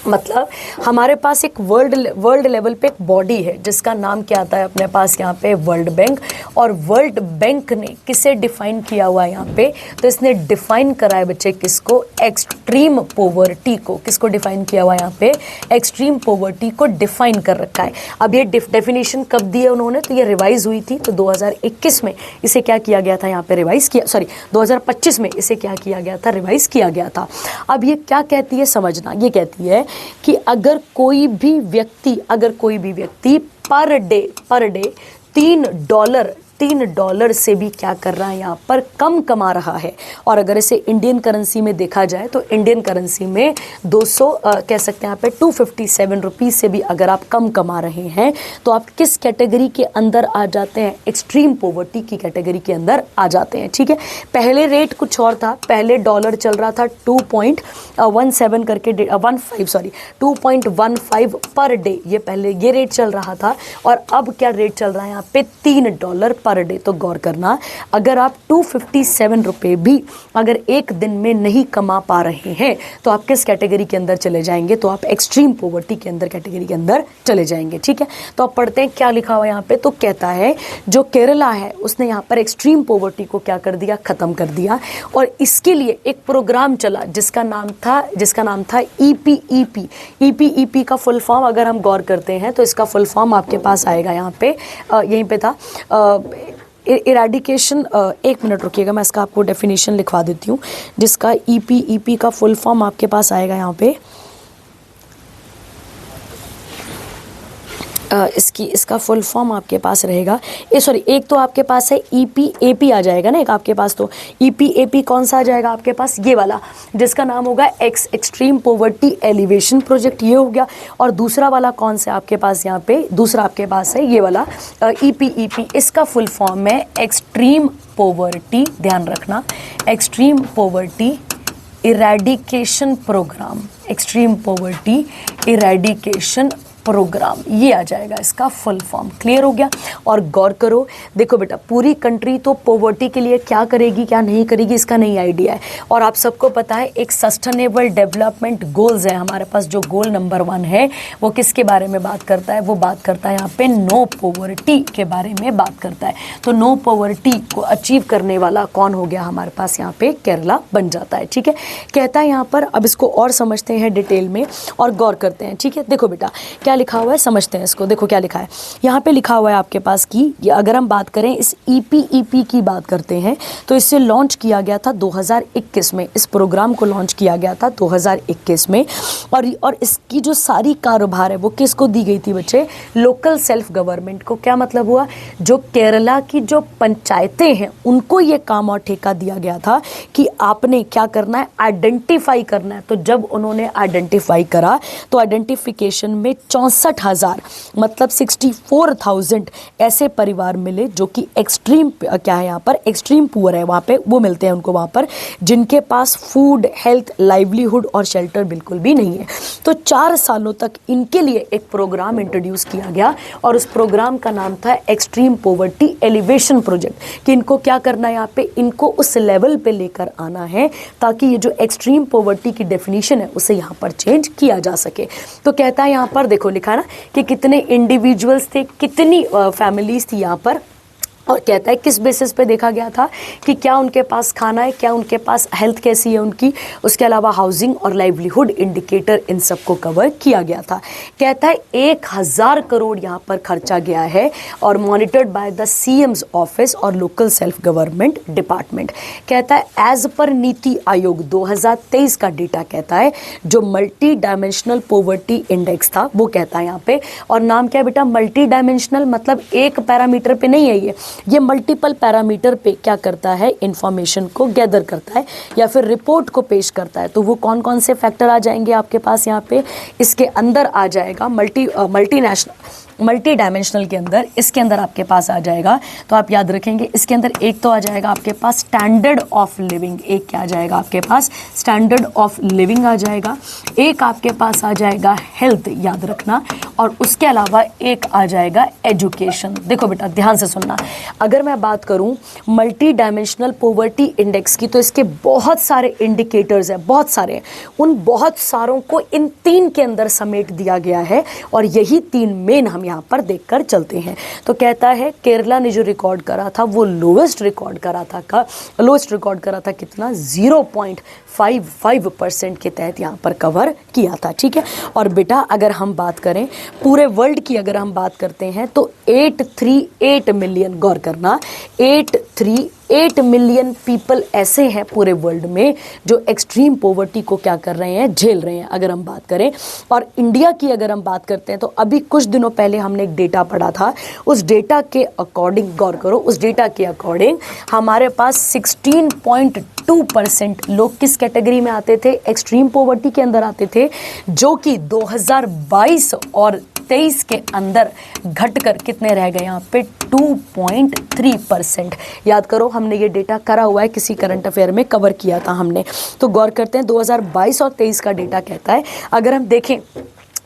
मतलब हमारे पास एक वर्ल्ड लेवल पे एक बॉडी है जिसका नाम क्या आता है अपने पास यहाँ पे, वर्ल्ड बैंक। और वर्ल्ड बैंक ने किसे डिफाइन किया हुआ है यहाँ पे, तो इसने डिफाइन करा है बच्चे किसको, एक्सट्रीम पॉवर्टी को। किसको डिफाइन किया हुआ है यहाँ पे, एक्सट्रीम पॉवर्टी को डिफाइन कर रखा है। अब ये डेफिनेशन कब दी है उन्होंने, तो ये रिवाइज हुई थी, तो 2021 में इसे क्या किया गया था यहाँ पे, रिवाइज किया, सॉरी 2025 में इसे क्या किया गया था, रिवाइज किया गया था। अब ये क्या कहती है समझना, ये कहती है कि अगर कोई भी व्यक्ति पर डे $3 से भी क्या कर रहा है यहाँ पर, कम कमा रहा है। और अगर इसे इंडियन करेंसी में देखा जाए तो इंडियन करेंसी में 200 कह सकते हैं यहाँ पे 257 रुपीज़ से भी अगर आप कम कमा रहे हैं तो आप किस कैटेगरी के अंदर आ जाते हैं, एक्सट्रीम पॉवर्टी की कैटेगरी के अंदर आ जाते हैं। ठीक है, पहले रेट कुछ और था, पहले डॉलर चल रहा था 2.15 करके 2.15 पर डे, ये पहले ये रेट चल रहा था। और अब क्या रेट चल रहा है यहाँ पे, $3 पर डे। तो गौर करना, अगर आप 257 रुपये भी अगर एक दिन में नहीं कमा पा रहे हैं तो आप किस कैटेगरी के अंदर चले जाएंगे? तो आप एक्सट्रीम पॉवर्टी के अंदर कैटेगरी के अंदर चले जाएंगे। ठीक है, तो आप पढ़ते हैं क्या लिखा हुआ यहाँ पे। तो कहता है जो केरला है उसने यहाँ पर एक्सट्रीम पॉवर्टी को क्या कर दिया? खत्म कर दिया। और इसके लिए एक प्रोग्राम चला जिसका नाम था EPEP। EPEP का फुल फॉर्म अगर हम गौर करते हैं तो इसका फुल फॉर्म आपके पास आएगा यहाँ पे, यहीं पे था, इरेडिकेशन। एक मिनट रुकिएगा, मैं इसका आपको डेफिनेशन लिखवा देती हूँ, जिसका EPEP का फुल फॉर्म आपके पास आएगा यहाँ पे। इसका फुल फॉर्म आपके पास रहेगा, सॉरी, एक तो आपके पास है EPAP आ जाएगा ना, एक आपके पास। तो EPAP कौन सा आ जाएगा आपके पास? ये वाला, जिसका नाम होगा एक्सट्रीम पॉवर्टी एलिवेशन प्रोजेक्ट, ये हो गया। और दूसरा वाला कौन सा आपके पास यहाँ पे? दूसरा आपके पास है ये वाला EPEP। इसका फुल फॉर्म है एक्सट्रीम पॉवर्टी, ध्यान रखना, extreme poverty eradication programme, extreme poverty eradication programme, ये आ जाएगा इसका फुल फॉर्म। क्लियर हो गया? और गौर करो, देखो बेटा, पूरी कंट्री तो पॉवर्टी के लिए क्या करेगी क्या नहीं करेगी इसका नहीं आइडिया है। और आप सबको पता है एक सस्टेनेबल डेवलपमेंट गोल्स है हमारे पास, जो गोल नंबर 1 है वो किसके बारे में बात करता है? वो बात करता है यहाँ पे नो पॉवर्टी के बारे में बात करता है। तो नो पॉवर्टी को अचीव करने वाला कौन हो गया हमारे पास? यहाँ पे केरला बन जाता है। ठीक है, कहता है यहाँ पर, अब इसको और समझते हैं डिटेल में और गौर करते हैं। ठीक है, देखो बेटा क्या लिखा हुआ है, समझते हैं इसको। देखो क्या लिखा है यहाँ पे, लिखा हुआ है आपके पास कि अगर हम बात करें इस EPEP की बात करते हैं तो इसे लॉन्च किया गया था 2021 में। इस प्रोग्राम को लॉन्च किया गया था 2021 में। और इसकी जो सारी कारोबार है वो किसको दी गई थी बच्चे? लोकल सेल्फ गवर्नमेंट को। क्या मतलब हुआ? जो केरला की जो पंचायतें हैं उनको ये काम और ठेका दिया गया था कि आपने क्या करना है? आइडेंटिफाई करना है। तो जब उन्होंने आइडेंटिफाई करा तो आइडेंटिफिकेशन में 64,000 मतलब 64,000 ऐसे परिवार मिले जो कि एक्सट्रीम, क्या है यहाँ पर, एक्सट्रीम पुअर है, वहाँ पे वो मिलते हैं उनको वहाँ पर, जिनके पास फूड, हेल्थ, लाइवलीहुड और शेल्टर बिल्कुल भी नहीं है। तो 4 सालों तक इनके लिए एक प्रोग्राम इंट्रोड्यूस किया गया और उस प्रोग्राम का नाम था एक्सट्रीम पॉवर्टी एलिवेशन प्रोजेक्ट। कि इनको क्या करना है यहाँ पे? इनको उस लेवल पे लेकर आना है ताकि ये जो एक्सट्रीम पॉवर्टी की डेफिनेशन है उसे यहाँ पर चेंज किया जा सके। तो कहता है यहाँ पर, देखो लिखा ना कि कितने इंडिविजुअल्स थे, कितनी फैमिलीज थी यहाँ पर, और कहता है किस बेसिस पे देखा गया था कि क्या उनके पास खाना है, क्या उनके पास हेल्थ कैसी है उनकी, उसके अलावा हाउसिंग और लाइवलीहुड इंडिकेटर, इन सबको कवर किया गया था। कहता है 1000 करोड़ यहाँ पर खर्चा गया है और monitored by the CM's office और लोकल सेल्फ गवर्नमेंट डिपार्टमेंट। कहता है एज पर नीति आयोग 2023 का डेटा कहता है, जो मल्टी डायमेंशनल पॉवर्टी इंडेक्स था वो कहता है यहाँ पे, और नाम क्या है बेटा? मल्टी डायमेंशनल, मतलब एक पैरामीटर पे नहीं है ये मल्टीपल पैरामीटर पे क्या करता है? इंफॉर्मेशन को गैदर करता है या फिर रिपोर्ट को पेश करता है। तो वो कौन कौन से फैक्टर आ जाएंगे आपके पास यहाँ पे? इसके अंदर आ जाएगा मल्टी डायमेंशनल के अंदर, इसके अंदर आपके पास आ जाएगा, तो आप याद रखेंगे इसके अंदर एक तो आ जाएगा आपके पास स्टैंडर्ड ऑफ लिविंग, एक क्या आ जाएगा आपके पास? स्टैंडर्ड ऑफ लिविंग आ जाएगा, एक आपके पास आ जाएगा हेल्थ, याद रखना, और उसके अलावा एक आ जाएगा एजुकेशन। देखो बेटा ध्यान से सुनना, अगर मैं बात करूं मल्टी डायमेंशनल पॉवर्टी इंडेक्स की तो इसके बहुत सारे इंडिकेटर्स हैं, बहुत सारे, उन बहुत सारों को इन 3 के अंदर समेट दिया गया है और यही 3 मेन हम यहाँ पर देखकर चलते हैं। तो कहता है केरला ने जो रिकॉर्ड करा था वो लोएस्ट रिकॉर्ड करा था कितना? 0.55% के तहत यहाँ पर कवर किया था। ठीक है, और बेटा अगर हम बात करें पूरे वर्ल्ड की, अगर हम बात करते हैं तो 838 मिलियन, गौर करना, 838 मिलियन पीपल ऐसे हैं पूरे वर्ल्ड में जो एक्सट्रीम पॉवर्टी को क्या कर रहे हैं? झेल रहे हैं, अगर हम बात करें। और इंडिया की अगर हम बात करते हैं तो अभी कुछ दिनों पहले हमने एक डेटा पढ़ा था, उस डेटा के अकॉर्डिंग, गौर करो, उस डेटा के अकॉर्डिंग हमारे पास 16.2% लोग किस कैटेगरी में आते थे? एक्सट्रीम पॉवर्टी के अंदर आते थे, जो कि 2022 और 23 के अंदर घटकर कितने रह गए यहाँ पे? 2.3%। याद करो हमने ये डेटा करा हुआ है, किसी करंट अफेयर में कवर किया था हमने। तो गौर करते हैं 2022 और 23 का डेटा कहता है, अगर हम देखें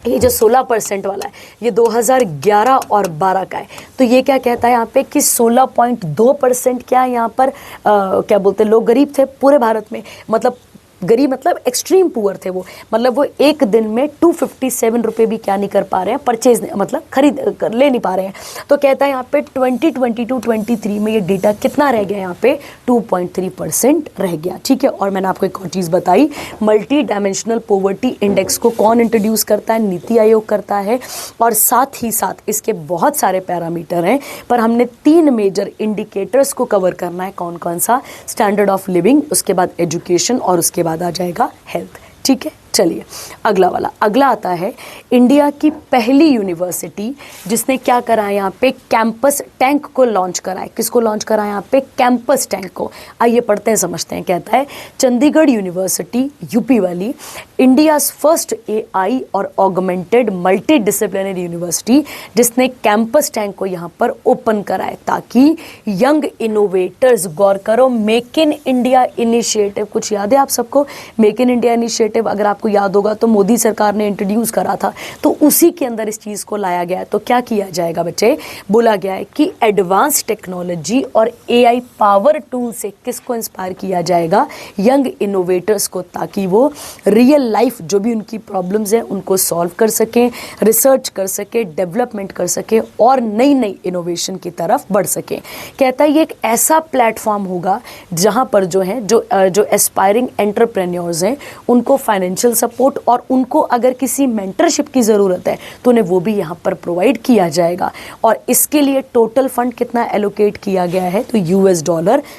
ये जो 16% वाला है ये 2011 और 12 का है। तो ये क्या कहता है यहाँ पे कि 16.2% क्या यहाँ पर क्या बोलते हैं, लोग गरीब थे पूरे भारत में। मतलब गरीब मतलब एक्सट्रीम पुअर थे वो, मतलब वो एक दिन में 257 रुपये भी क्या नहीं कर पा रहे हैं, परचेज मतलब ले नहीं पा रहे हैं। तो कहता है यहाँ पे 2022-23 में ये डेटा कितना रह गया, यहाँ पे 2.3% रह गया। ठीक है, और मैंने आपको एक और चीज़ बताई, मल्टी डायमेंशनल पॉवर्टी इंडेक्स को कौन इंट्रोड्यूस करता है, नीति आयोग करता है। और साथ ही साथ इसके बहुत सारे पैरामीटर हैं, पर हमने 3 मेजर इंडिकेटर्स को कवर करना है। कौन कौन सा, स्टैंडर्ड ऑफ लिविंग, उसके बाद एजुकेशन और उसके बाद आ जाएगा हेल्थ। ठीक है, चलिए अगला वाला, अगला आता है इंडिया की पहली यूनिवर्सिटी जिसने क्या करा है, यहाँ पे कैंपस टैंक को लॉन्च करा है। किसको लॉन्च करा है, यहाँ पे कैंपस टैंक को। आइए पढ़ते हैं, समझते हैं। कहता है चंडीगढ़ यूनिवर्सिटी यूपी वाली, इंडियाज फर्स्ट AI और ऑगमेंटेड मल्टी डिसिप्लिनरी यूनिवर्सिटी जिसने कैंपस टैंक को यहाँ पर ओपन करा है ताकि यंग इनोवेटर्स, गौर करो, मेक इन इंडिया इनिशिएटिव, कुछ याद है आप सबको, मेक इन इंडिया इनिशिएटिव अगर आपको याद होगा तो मोदी सरकार ने इंट्रोड्यूस करा था, तो उसी के अंदर इस चीज़ को लाया गया है। तो क्या किया जाएगा बच्चे, बोला गया है कि एडवांस टेक्नोलॉजी और AI पावर टूल से किसको इंस्पायर किया जाएगा, यंग इनोवेटर्स को, ताकि वो रियल लाइफ जो भी उनकी प्रॉब्लम्स हैं उनको सॉल्व कर सकें, रिसर्च कर सके, डेवलपमेंट कर सके और नई नई इनोवेशन की तरफ बढ़ सके। कहता है ये एक ऐसा प्लेटफॉर्म होगा जहाँ पर जो है जो एस्पायरिंग एंटरप्रेन्योर्स हैं उनको फाइनेंशियल सपोर्ट और उनको अगर किसी मेंटरशिप की ज़रूरत है तो उन्हें वो भी यहाँ पर प्रोवाइड किया जाएगा। और इसके लिए टोटल फंड कितना एलोकेट किया गया है, तो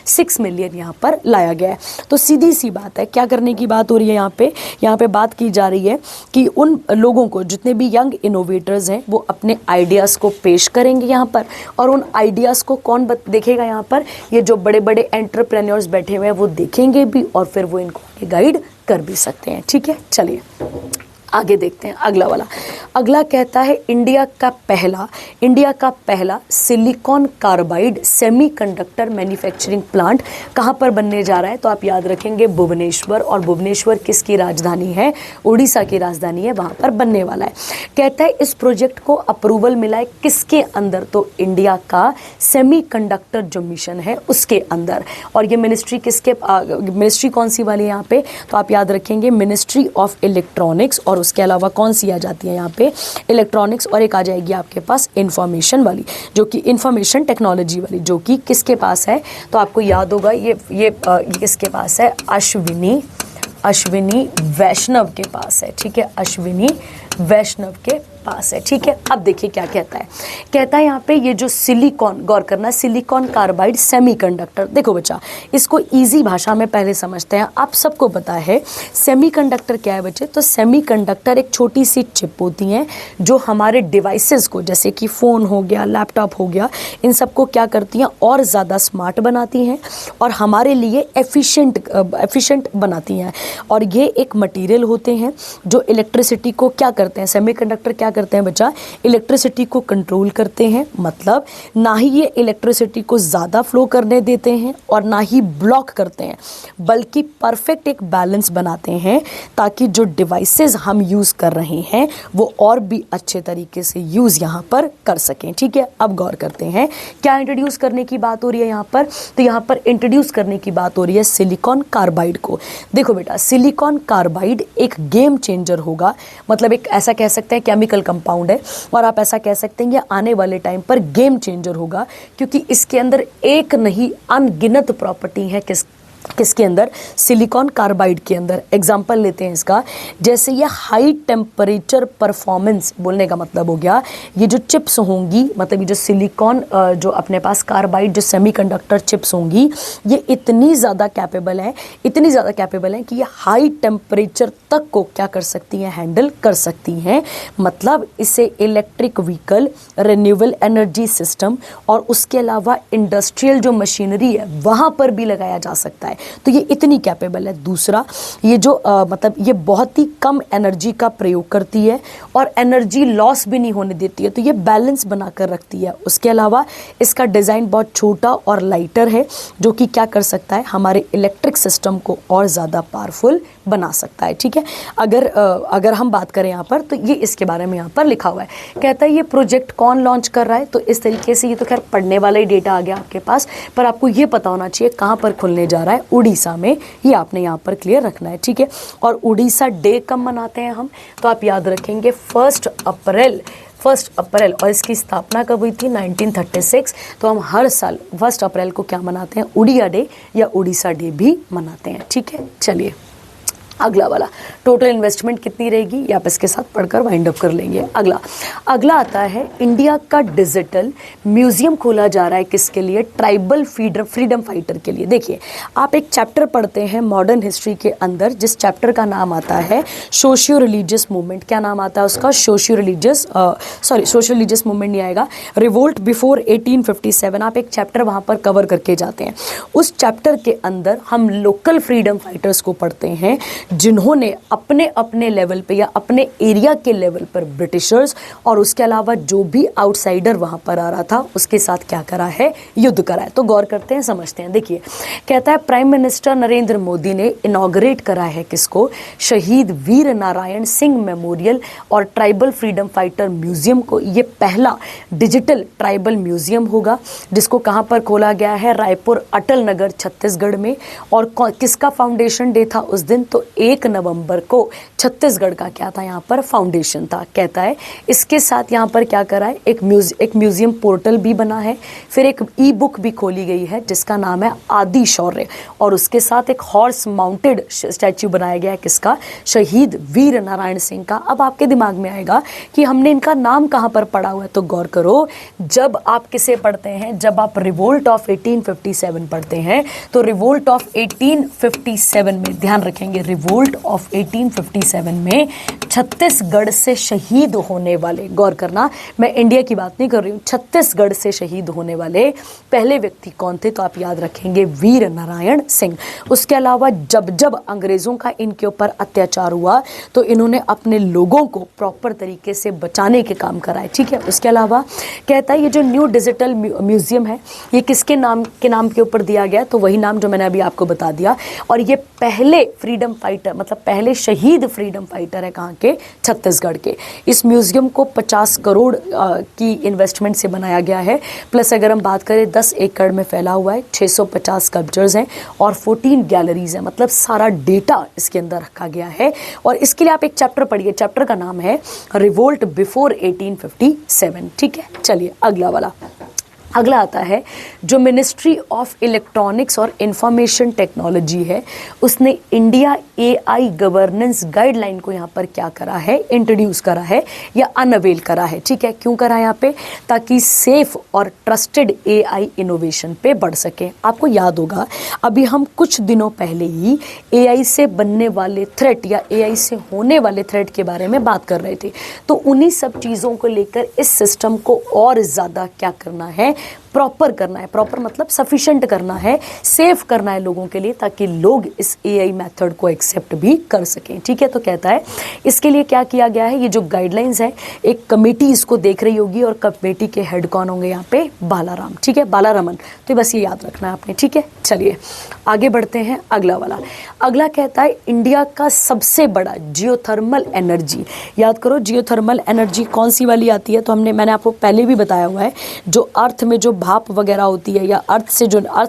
$6 मिलियन यहाँ पर लाया गया है। तो सीधी सी बात है, क्या करने की बात हो रही है यहाँ पे बात की जा रही है कि उन लोगों को, जितने भी यंग इनोवेटर्स हैं, वो अपने आइडियाज़ को पेश करेंगे यहाँ पर, और उन आइडियाज़ को कौन देखेगा यहाँ पर, ये जो बड़े बड़े एंटरप्रेन्योर्स बैठे हुए हैं वो देखेंगे भी और फिर वो इनको गाइड कर भी सकते हैं। ठीक है, चलिए आगे देखते हैं अगला वाला। अगला कहता है इंडिया का पहला silicon carbide semiconductor manufacturing plant कहाँ पर बनने जा रहा है, तो आप याद रखेंगे भुवनेश्वर। और भुवनेश्वर किसकी राजधानी है, उड़ीसा की राजधानी है, वहाँ पर बनने वाला है। कहता है इस प्रोजेक्ट को अप्रूवल मिला है किसके अंदर, तो इंडिया का सेमीकंडक्टर जो मिशन है उसके अंदर। और ये मिनिस्ट्री मिनिस्ट्री कौन सी वाली है यहाँ पे, तो आप याद रखेंगे मिनिस्ट्री ऑफ इलेक्ट्रॉनिक्स, और उसके अलावा कौन सी आ जाती है यहाँ पे, इलेक्ट्रॉनिक्स, और एक आ जाएगी आपके पास इंफॉर्मेशन वाली, जो कि इंफॉर्मेशन टेक्नोलॉजी वाली, जो कि किसके पास है, तो आपको याद होगा ये किसके पास है, अश्विनी वैष्णव के पास है। ठीक है, अश्विनी वैष्णव के पास है। ठीक है, अब देखिए क्या कहता है यहाँ पे ये जो सिलिकॉन, गौर करना, सिलिकॉन कार्बाइड सेमीकंडक्टर। देखो बच्चा, इसको इजी भाषा में पहले समझते हैं। आप सबको पता है सेमीकंडक्टर क्या है बच्चे, तो सेमीकंडक्टर एक छोटी सी चिप होती हैं जो हमारे डिवाइसेस को, जैसे कि फ़ोन हो गया, लैपटॉप हो गया, इन सबको क्या करती हैं और ज़्यादा स्मार्ट बनाती हैं और हमारे लिए एफिशिएंट बनाती हैं। और ये एक मटीरियल होते हैं जो इलेक्ट्रिसिटी को क्या करते हैं, सेमीकंडक्टर क्या करते हैं बच्चा, इलेक्ट्रिसिटी को कंट्रोल करते हैं। मतलब ना ही ये इलेक्ट्रिसिटी को ज़्यादा फ्लो करने देते हैं और ना ही ब्लॉक करते हैं, बल्कि परफेक्ट एक बैलेंस बनाते हैं ताकि जो डिवाइसेस हम यूज़ कर रहे हैं वो और भी अच्छे तरीके से यूज़ यहाँ पर कर सकें। ठीक है, अब गौर करते हैं क्या इंट्रोड्यूस करने की बात हो रही है यहाँ पर, तो यहाँ पर इंट्रोड्यूस करने की बात हो रही है सिलिकॉन कार्बाइड को। देखो बेटा, सिलिकॉन कार्बाइड एक गेम चेंजर होगा, मतलब एक ऐसा कह सकते हैं केमिकल कंपाउंड है, और आप ऐसा कह सकते हैं ये आने वाले टाइम पर गेम चेंजर होगा, क्योंकि इसके अंदर एक नहीं अनगिनत प्रॉपर्टी है। किसके अंदर, सिलिकॉन कार्बाइड के अंदर। एग्जांपल लेते हैं इसका, जैसे ये हाई टेम्परेचर परफॉर्मेंस, बोलने का मतलब हो गया ये जो चिप्स होंगी, मतलब ये जो सिलिकॉन जो अपने पास कार्बाइड जो सेमीकंडक्टर चिप्स होंगी, ये इतनी ज़्यादा कैपेबल है कि ये हाई टेम्परेचर तक को क्या कर सकती हैं, हैंडल कर सकती हैं। मतलब इसे electric vehicle, renewable energy system और उसके अलावा इंडस्ट्रियल जो मशीनरी है वहाँ पर भी लगाया जा सकता है। है, तो ये इतनी कैपेबल है। दूसरा, ये जो मतलब ये बहुत ही कम एनर्जी का प्रयोग करती है और एनर्जी लॉस भी नहीं होने देती है, तो ये बैलेंस बनाकर रखती है। उसके अलावा इसका डिज़ाइन बहुत छोटा और लाइटर है, जो कि क्या कर सकता है, हमारे इलेक्ट्रिक सिस्टम को और ज़्यादा पावरफुल बना सकता है। ठीक है, अगर हम बात करें यहाँ पर, तो ये इसके बारे में यहाँ पर लिखा हुआ है। कहता है ये प्रोजेक्ट कौन लॉन्च कर रहा है, तो इस तरीके से ये तो खैर पढ़ने वाला ही डेटा आ गया आपके पास, पर आपको ये पता होना चाहिए कहाँ पर खुलने जा रहा है, उड़ीसा में। ये आपने यहाँ पर क्लियर रखना है। ठीक है, और उड़ीसा डे कब मनाते हैं हम, तो आप याद रखेंगे 1 अप्रैल, और इसकी स्थापना कब हुई थी, 1936। तो हम हर साल 1 अप्रैल को क्या मनाते हैं, उड़िया डे या उड़ीसा डे भी मनाते हैं। ठीक है, चलिए अगला वाला, टोटल इन्वेस्टमेंट कितनी रहेगी, ये आप इसके साथ पढ़कर वाइंड अप कर लेंगे। अगला आता है, इंडिया का डिजिटल म्यूजियम खोला जा रहा है, किसके लिए, ट्राइबल फ्रीडम फाइटर के लिए। देखिए, आप एक चैप्टर पढ़ते हैं मॉडर्न हिस्ट्री के अंदर, जिस चैप्टर का नाम आता है सोशियो रिलीजियस मूवमेंट। क्या नाम आता है उसका, सोशियो रिलीजियस मूवमेंट नहीं आएगा, रिवोल्ट बिफोर 1857। आप एक चैप्टर वहाँ पर कवर करके जाते हैं। उस चैप्टर के अंदर हम लोकल फ्रीडम फाइटर्स को पढ़ते हैं, जिन्होंने अपने अपने लेवल पे या अपने एरिया के लेवल पर ब्रिटिशर्स और उसके अलावा जो भी आउटसाइडर वहां पर आ रहा था उसके साथ क्या करा है, युद्ध करा है। तो गौर करते हैं, समझते हैं। देखिए, कहता है प्राइम मिनिस्टर नरेंद्र मोदी ने इनॉग्रेट करा है किसको, शहीद वीर नारायण सिंह मेमोरियल और ट्राइबल फ्रीडम फाइटर म्यूजियम को। ये पहला डिजिटल ट्राइबल म्यूजियम होगा, जिसको कहां पर खोला गया है, रायपुर अटल नगर छत्तीसगढ़ में। और किसका फाउंडेशन डे था उस दिन, तो 1 नवंबर को छत्तीसगढ़ का क्या था, यहाँ पर फाउंडेशन था। कहता है इसके साथ यहाँ पर क्या करा है, एक म्यूजियम पोर्टल भी बना है, फिर एक ई बुक भी खोली गई है जिसका नाम है आदि शौर्य, और उसके साथ एक हॉर्स माउंटेड स्टैच्यू बनाया गया है, किसका, शहीद वीर नारायण सिंह का। अब आपके दिमाग में आएगा कि हमने इनका नाम कहाँ पर पढ़ा हुआ है, तो गौर करो, जब आप किसे पढ़ते हैं, जब आप रिवोल्ट ऑफ 1857 पढ़ते हैं, तो रिवोल्ट ऑफ 1857 में ध्यान रखेंगे, रिवोल्ट ऑफ 1857 में छत्तीसगढ़ से शहीद होने वाले, गौर करना मैं इंडिया की बात नहीं कर रही हूँ, छत्तीसगढ़ से शहीद होने वाले पहले व्यक्ति कौन थे, तो आप याद रखेंगे वीर नारायण सिंह। उसके अलावा जब जब अंग्रेजों का इनके ऊपर अत्याचार हुआ तो इन्होंने अपने लोगों को प्रॉपर तरीके से बचाने के काम कराए। ठीक है, उसके अलावा कहता है ये जो न्यू डिजिटल म्यूजियम है, ये किसके नाम के ऊपर दिया गया, तो वही नाम जो मैंने अभी आपको बता दिया। और ये पहले फ्रीडम फाइटर, मतलब पहले शहीद फ्रीडम फाइटर है कहाँ के, छत्तीसगढ़ के। इस म्यूजियम को 50 करोड़ की इन्वेस्टमेंट से बनाया गया है, प्लस अगर हम बात करें 10 एकड़ में फैला हुआ है, 650 स्कल्पचर्स हैं और 14 गैलरीज हैं, मतलब सारा डेटा इसके अंदर रखा गया है। और इसके लिए आप एक चैप्टर पढ़िए, चैप्टर का नाम है रिवोल्ट बिफोर 1857। ठीक है, चलिए अगला आता है, जो मिनिस्ट्री ऑफ इलेक्ट्रॉनिक्स और इंफॉर्मेशन टेक्नोलॉजी है, उसने इंडिया एआई गवर्नेंस गाइडलाइन को यहाँ पर क्या करा है, इंट्रोड्यूस करा है या अनवेल करा है। ठीक है, क्यों करा है यहाँ पे, ताकि सेफ और ट्रस्टेड एआई इनोवेशन पे बढ़ सके। आपको याद होगा अभी हम कुछ दिनों पहले ही एआई से बनने वाले थ्रेट या एआई से होने वाले थ्रेट के बारे में बात कर रहे थे, तो उन्हीं सब चीज़ों को लेकर इस सिस्टम को और ज़्यादा क्या करना है, प्रॉपर करना है। प्रॉपर मतलब सफिशिएंट करना है, सेफ करना है लोगों के लिए, ताकि लोग इस एआई मेथड को एक्सेप्ट भी कर सकें। ठीक है, तो कहता है इसके लिए क्या किया गया है, ये जो गाइडलाइंस है, एक कमेटी इसको देख रही होगी और कमेटी के हेड कौन होंगे यहाँ पे, बालाराम। ठीक है, बालारमन, तो बस ये याद रखना है आपने। ठीक है, चलिए आगे बढ़ते हैं। अगला कहता है इंडिया का सबसे बड़ा जियोथर्मल एनर्जी, याद करो जियोथर्मल एनर्जी कौन सी वाली आती है, तो मैंने आपको पहले भी बताया हुआ है, जो अर्थ में जो भाप वगैरह होती है या अर्थ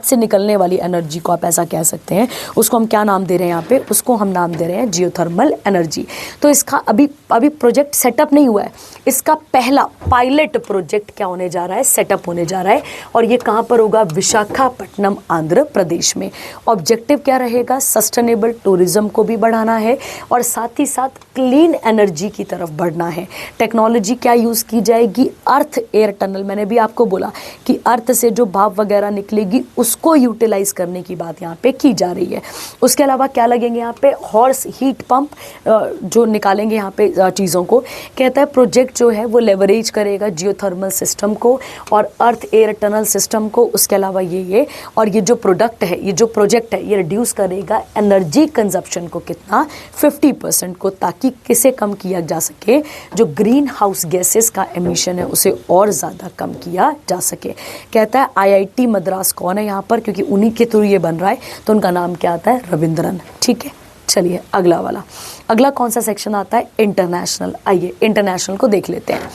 से निकलने वाली एनर्जी को आप ऐसा कह सकते हैं, उसको हम क्या नाम दे रहे हैं यहाँ पे, उसको हम नाम दे रहे हैं जियोथर्मल एनर्जी। तो इसका अभी प्रोजेक्ट सेटअप नहीं हुआ है, इसका पहला पायलट प्रोजेक्ट क्या होने जा रहा है, सेटअप होने जा रहा है, और ये कहाँ पर होगा, विशाखापट्टनम आंध्र प्रदेश में। ऑब्जेक्टिव क्या रहेगा, सस्टेनेबल टूरिज्म को भी बढ़ाना है और साथ ही साथ क्लीन एनर्जी की तरफ बढ़ना है। टेक्नोलॉजी क्या यूज़ की जाएगी, अर्थ एयर टनल। मैंने भी आपको बोला कि अर्थ से जो भाप वगैरह निकलेगी उसको यूटिलाइज करने की बात यहाँ पे की जा रही है। उसके अलावा क्या लगेंगे यहाँ पे, हॉर्स हीट पंप जो निकालेंगे यहाँ पे चीज़ों को। कहता है प्रोजेक्ट जो है वो लेवरेज करेगा जियोथर्मल सिस्टम को और अर्थ एयर टनल सिस्टम को। उसके अलावा ये और ये जो प्रोडक्ट है, ये जो प्रोजेक्ट है, ये रिड्यूस करेगा एनर्जी कंजप्शन को कितना, 50% को, ताकि किसे कम किया जा सके, जो ग्रीन हाउस गैसेस का एमिशन है उसे और ज़्यादा कम किया जा सके। कहता है IIT मद्रास कौन है यहाँ पर, क्योंकि उन्हीं के थ्रू ये बन रहा है तो उनका नाम क्या आता है, रविंद्रन। ठीक है, चलिए अगला वाला, अगला कौन सा सेक्शन आता है, इंटरनेशनल। आइए इंटरनेशनल को देख लेते हैं।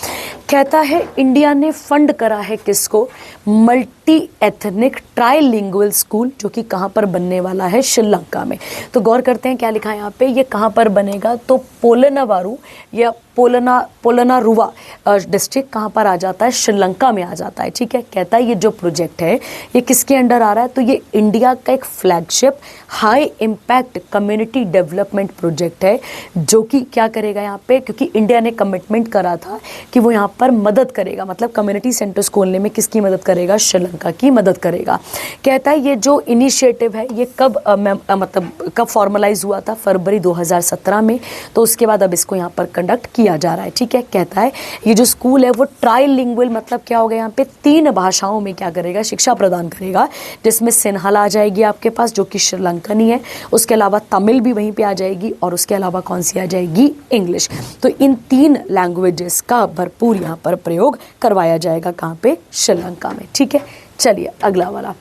कहता है इंडिया ने फंड करा है किसको, मल्टी एथनिक ट्राइलिंगुअल स्कूल, जो कि कहाँ पर बनने वाला है, श्रीलंका में। तो गौर करते हैं क्या लिखा है यहाँ पे, ये कहाँ पर बनेगा, तो पोलनावारू या पोलनारुवा डिस्ट्रिक्ट कहाँ पर आ जाता है, श्रीलंका में आ जाता है। ठीक है, कहता है ये जो प्रोजेक्ट है ये किसके अंडर आ रहा है, तो ये इंडिया का एक flagship high impact community development project है, जो कि क्या करेगा यहाँ पे, क्योंकि इंडिया ने कमिटमेंट करा था कि वो यहाँ पर मदद करेगा, मतलब कम्युनिटी सेंटर्स खोलने में किसकी मदद करेगा, श्रीलंका की मदद करेगा। कहता है ये जो इनिशिएटिव है ये कब मतलब कब फॉर्मलाइज हुआ था, फरवरी 2017 में। तो उसके बाद अब इसको यहाँ पर कंडक्ट किया जा रहा है। ठीक है, कहता है ये जो स्कूल है वो ट्राइलिंगुअल, मतलब क्या होगा, यहाँ पे 3 भाषाओं में क्या करेगा, शिक्षा प्रदान करेगा, जिसमें सिन्हाला आ जाएगी आपके पास जो कि श्रीलंकनी है, उसके अलावा तमिल भी वहीं पे आ जाएगी, और उसके अलावा कौन सी आ जाएगी, इंग्लिश। तो इन 3 लैंग्वेजेस का भरपूर यहाँ पर प्रयोग करवाया जाएगा, कहाँ पे, श्रीलंका में। ठीक है, चलिए अगला वाला,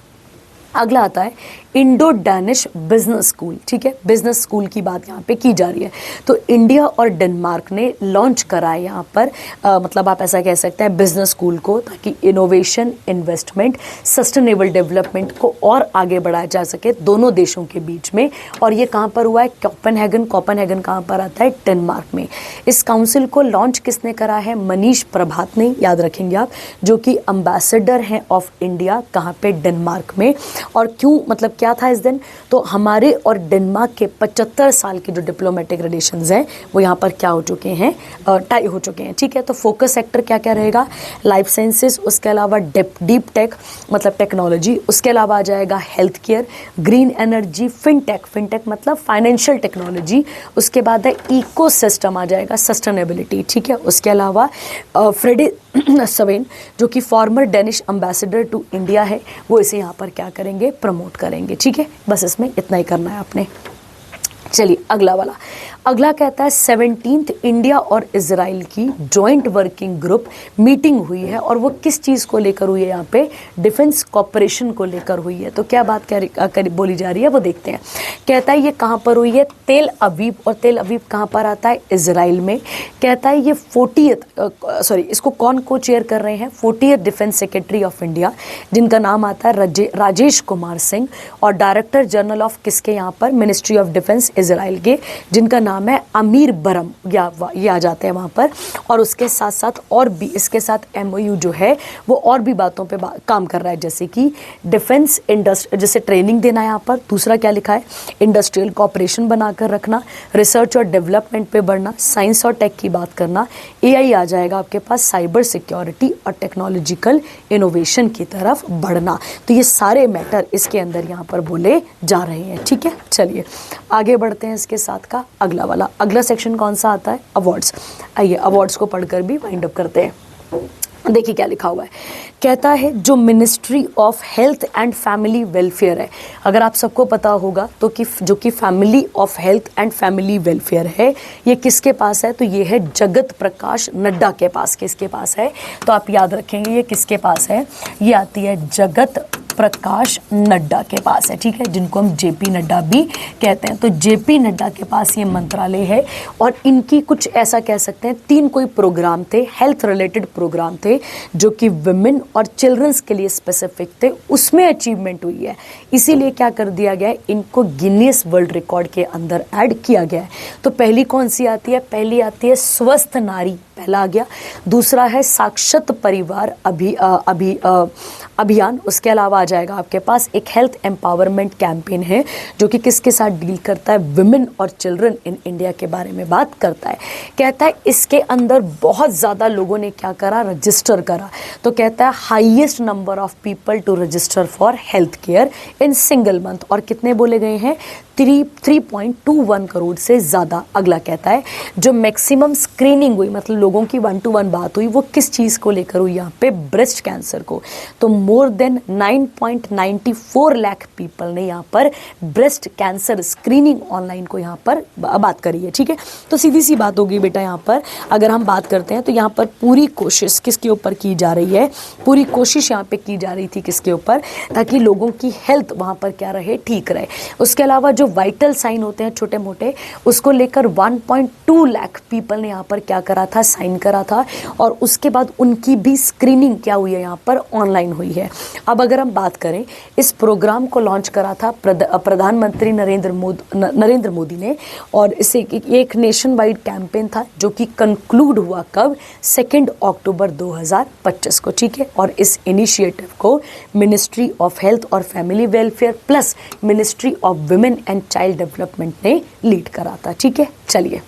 अगला आता है इंडो डैनिश बिजनेस स्कूल। ठीक है, बिजनेस स्कूल की बात यहाँ पे की जा रही है। तो इंडिया और डेनमार्क ने लॉन्च करा है यहाँ पर मतलब आप ऐसा कह सकते हैं बिजनेस स्कूल को, ताकि इनोवेशन, इन्वेस्टमेंट, सस्टेनेबल डेवलपमेंट को और आगे बढ़ाया जा सके दोनों देशों के बीच में। और ये कहाँ पर हुआ है, कोपेनहेगन कहाँ पर आता है, डेनमार्क में। इस काउंसिल को लॉन्च किसने करा है, मनीष प्रभात ने, याद रखेंगे आप, जो कि अम्बेसडर हैं ऑफ इंडिया, कहाँ पे, डेनमार्क में। और क्यों, मतलब क्या था इस दिन, तो हमारे और डेनमार्क के 75 साल के जो डिप्लोमेटिक रिलेशंस हैं वो यहाँ पर क्या हो चुके हैं, टाई हो चुके हैं। ठीक है, तो फोकस सेक्टर क्या क्या रहेगा, लाइफ साइंसेस, उसके अलावा डीप टेक मतलब टेक्नोलॉजी, उसके अलावा आ जाएगा health care, green energy, fintech मतलब फाइनेंशियल टेक्नोलॉजी, उसके बाद है इकोसिस्टम आ जाएगा, सस्टेनेबिलिटी। ठीक है, उसके अलावा फ्रेडे सवेन जो कि former Danish ambassador to India है, वो इसे यहाँ पर क्या करेंगे, प्रमोट करेंगे। ठीक है, बस इसमें इतना ही करना है आपने। चलिए अगला वाला, अगला कहता है 17th इंडिया और इजराइल की जॉइंट वर्किंग ग्रुप मीटिंग हुई है, और वो किस चीज़ को लेकर हुई है, यहाँ पे डिफेंस कॉपरेशन को लेकर हुई है। तो क्या बात बोली जा रही है वो देखते हैं। कहता है ये कहाँ पर हुई है, तेल अवीव, और तेल अवीव कहाँ पर आता है, इजराइल में। कहता है ये 40th इसको कौन को चेयर कर रहे हैं, 40th defence secretary of India, जिनका नाम आता है राजेश कुमार सिंह, और डायरेक्टर जनरल ऑफ किसके यहाँ पर, मिनिस्ट्री ऑफ डिफेंस इजराइल के, जिनका नाम है अमीर बरम, ये आ जाते हैं वहाँ पर। और उसके साथ साथ और भी इसके साथ MOU जो है वो और भी बातों पे काम कर रहा है, जैसे कि डिफेंस इंडस्ट्री, जैसे ट्रेनिंग देना यहाँ पर। दूसरा क्या लिखा है, इंडस्ट्रियल कॉपरेशन बनाकर रखना, रिसर्च और डेवलपमेंट पे बढ़ना, साइंस और टेक की बात करना, AI आ जाएगा आपके पास, साइबर सिक्योरिटी और टेक्नोलॉजिकल इनोवेशन की तरफ बढ़ना। तो ये सारे मैटर इसके अंदर यहाँ पर बोले जा रहे हैं। ठीक है, चलिए आगे बढ़ते हैं इसके साथ का अगला वाला, अगला सेक्शन कौन सा आता है, अवार्ड्स। आइए अवार्ड्स को पढ़कर भी वाइंड अप करते हैं। देखिए क्या लिखा हुआ है, कहता है जो ministry of health and family welfare है, अगर आप सबको पता होगा तो कि जो कि family of health and family welfare है, ये किसके पास है, तो ये है जगत प्रकाश नड्डा के पास। किसके पास है, तो आप याद रखेंगे ये किसके पास है, ये आती है जगत प्रकाश नड्डा के पास है। ठीक है, जिनको हम JP नड्डा भी कहते हैं। तो JP नड्डा के पास ये मंत्रालय है, और इनकी कुछ ऐसा कह सकते हैं 3 कोई प्रोग्राम थे, हेल्थ रिलेटेड प्रोग्राम थे, जो कि विमेन और चिल्ड्रंस के लिए स्पेसिफिक थे, उसमें अचीवमेंट हुई है। इसीलिए क्या कर दिया गया है, इनको गिनीज वर्ल्ड रिकॉर्ड के अंदर ऐड किया गया है। तो पहली कौन सी आती है, पहली आती है स्वस्थ नारी, पहला आ गया। दूसरा है साक्षत परिवार अभियान। उसके अलावा आ जाएगा आपके पास एक हेल्थ एम्पावरमेंट कैंपेन है जो कि किसके साथ डील करता है, विमेन और चिल्ड्रन इन इंडिया के बारे में बात करता है। कहता है इसके अंदर बहुत ज़्यादा लोगों ने क्या करा, रजिस्टर करा। तो कहता है highest number of people to register for health care in single month, और कितने बोले गए हैं, 3.21 करोड़ से ज़्यादा। अगला कहता है जो मैक्सिमम स्क्रीनिंग हुई, मतलब लोगों की 1-to-1 बात हुई, वो किस चीज़ को लेकर हुई, यहाँ पे ब्रेस्ट कैंसर को। तो मोर देन 9.94 लाख पीपल ने यहाँ पर ब्रेस्ट कैंसर स्क्रीनिंग ऑनलाइन को यहाँ पर बात करी है। ठीक है, तो सीधी सी बात होगी बेटा, यहाँ पर अगर हम बात करते हैं तो यहाँ पर पूरी कोशिश किसके ऊपर की जा रही है, पूरी कोशिश यहाँ पे की जा रही थी किसके ऊपर, ताकि लोगों की हेल्थ वहाँ पर क्या रहे, ठीक रहे। उसके अलावा जो वाइटल साइन होते हैं छोटे मोटे, उसको लेकर 1.2 लाख पीपल ने यहाँ पर क्या करा था, साइन करा था, और उसके बाद उनकी भी स्क्रीनिंग क्या हुई है, यहाँ पर ऑनलाइन हुई है। अब अगर हम बात करें, इस प्रोग्राम को लॉन्च करा था प्रधानमंत्री नरेंद्र मोदी ने, और इसे एक नेशन वाइड कैंपेन था जो कि कंक्लूड हुआ कब, 2 अक्टूबर 2025 को। ठीक है, और इस इनिशिएटिव को मिनिस्ट्री ऑफ हेल्थ और family welfare plus ministry of women and child development ने लीड करा था। ठीक है, चलिए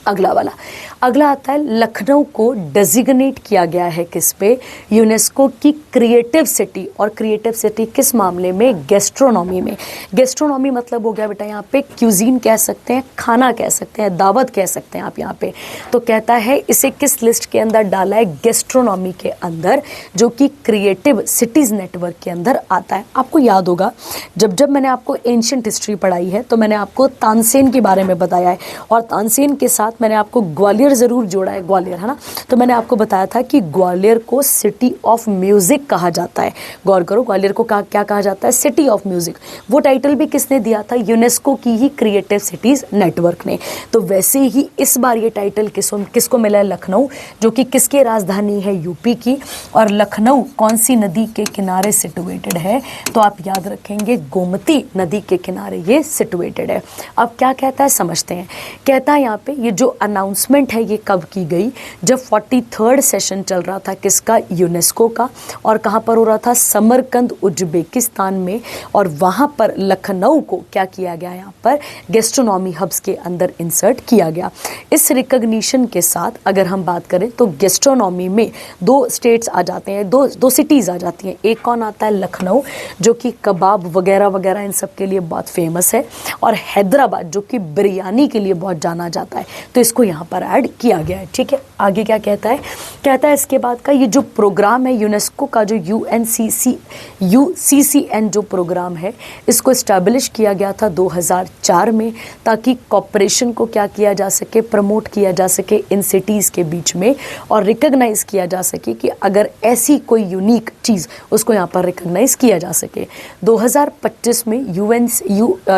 अगला आता है, लखनऊ को डेजिग्नेट किया गया है किस पे, यूनेस्को की क्रिएटिव सिटी। और क्रिएटिव सिटी किस मामले में, गैस्ट्रोनॉमी में। गैस्ट्रोनॉमी मतलब हो गया बेटा यहाँ पे क्यूजीन कह सकते हैं, खाना कह सकते हैं, दावत कह सकते हैं आप यहाँ पे। तो कहता है इसे किस लिस्ट के अंदर डाला है, गैस्ट्रोनॉमी के अंदर, जो कि क्रिएटिव सिटीज नेटवर्क के अंदर आता है। आपको याद होगा जब मैंने आपको एंशिएंट हिस्ट्री पढ़ाई है तो मैंने आपको तानसेन के बारे में बताया है, और तानसेन के साथ मैंने आपको ग्वालियर ज़रूर जोड़ा है, ग्वालियर है ना। तो मैंने आपको बताया था कि ग्वालियर को सिटी ऑफ म्यूज़िक कहा जाता है। गौर करो, ग्वालियर को क्या कहा जाता है, सिटी ऑफ म्यूज़िक। वो टाइटल भी किसने दिया था, यूनेस्को की ही क्रिएटिव सिटीज़ नेटवर्क ने। तो वैसे ही इस बार ये टाइटल किसको मिला है, लखनऊ, जो कि किसकी राजधानी है, यूपी की। और लखनऊ कौन सी नदी के किनारे सिटुएटेड है, तो आप याद रखेंगे गोमती नदी के किनारे ये सिटुएटेड है। अब क्या कहता है समझते हैं। कहता है यहाँ पे ये जो अनाउंसमेंट है ये कब की गई, जब 43rd सेशन चल रहा था किसका, यूनेस्को का, और कहाँ पर हो रहा था, समरकंद उज्बेकिस्तान में। और वहाँ पर लखनऊ को क्या किया गया, यहाँ पर गैस्ट्रोनॉमी हब्स के अंदर इंसर्ट किया गया। इस रिकग्निशन के साथ अगर हम बात करें तो गैस्ट्रोनॉमी में 2 स्टेट्स आ जाते हैं, दो सिटीज़ आ जाती हैं। एक कौन आता है, लखनऊ, जो कि कबाब वगैरह वगैरह इन सब के लिए बहुत फेमस है, और हैदराबाद जो कि बिरयानी के लिए बहुत जाना जाता है। तो इसको यहाँ पर ऐड किया गया है। ठीक है, आगे क्या कहता है, कहता है इसके बाद का ये जो प्रोग्राम है यूनेस्को का, जो UCCN जो प्रोग्राम है, इसको इस्टेब्लिश किया गया था 2004 में, ताकि कॉपरेशन को क्या किया जा सके, प्रमोट किया जा सके इन सिटीज़ के बीच में, और रिकग्नाइज़ किया जा सके कि अगर ऐसी कोई यूनिक चीज़ उसको यहाँ पर रिकग्नाइज़ किया जा सके। 2025 में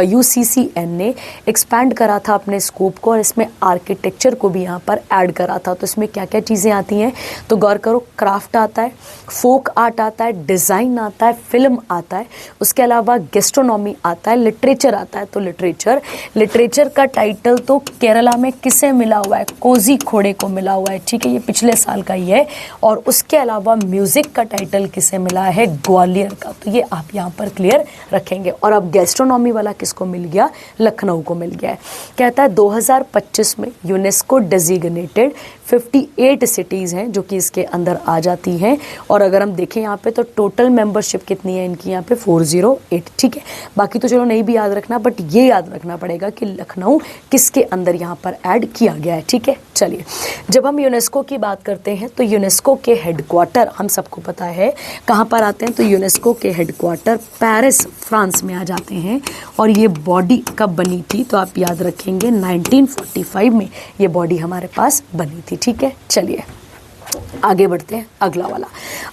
UCCN ने एक्सपैंड करा था अपने स्कोप को, और इसमें आर्किटेक्चर को भी यहाँ पर ऐड करा था। तो इसमें क्या क्या चीज़ें आती हैं, तो गौर करो, क्राफ्ट आता है, फोक आर्ट आता है, डिज़ाइन आता है, फिल्म आता है, उसके अलावा गैस्ट्रोनॉमी आता है, लिटरेचर आता है। तो लिटरेचर का टाइटल तो केरला में किसे मिला हुआ है, कोजी खोड़े को मिला हुआ है। ठीक है, ये पिछले साल का ही है। और उसके अलावा म्यूज़िक का टाइटल किसे मिला है, ग्वालियर का। तो ये आप यहाँ पर क्लियर रखेंगे। और अब गैस्ट्रोनॉमी वाला किसको मिल गया, लखनऊ को मिल गया है। कहता है 2025 में यूनेस्को डेजिग्नेटेड 58 सिटीज़ हैं जो कि इसके अंदर आ जाती हैं। और अगर हम देखें यहाँ पे तो टोटल मेंबरशिप कितनी है इनकी, यहाँ पे 408। ठीक है, बाकी तो चलो नहीं भी याद रखना, बट ये याद रखना पड़ेगा कि लखनऊ किसके अंदर यहाँ पर ऐड किया गया है। ठीक है, चलिए, जब हम यूनेस्को की बात करते हैं तो यूनेस्को के हेडक्वार्टर हम सबको पता है कहाँ पर आते हैं, तो यूनेस्को के हेडक्वार्टर पेरिस फ्रांस में आ जाते हैं। और ये बॉडी कब बनी थी, तो आप याद रखेंगे 1945 में ये बॉडी हमारे पास बनी थी। ठीक है, चलिए आगे बढ़ते हैं।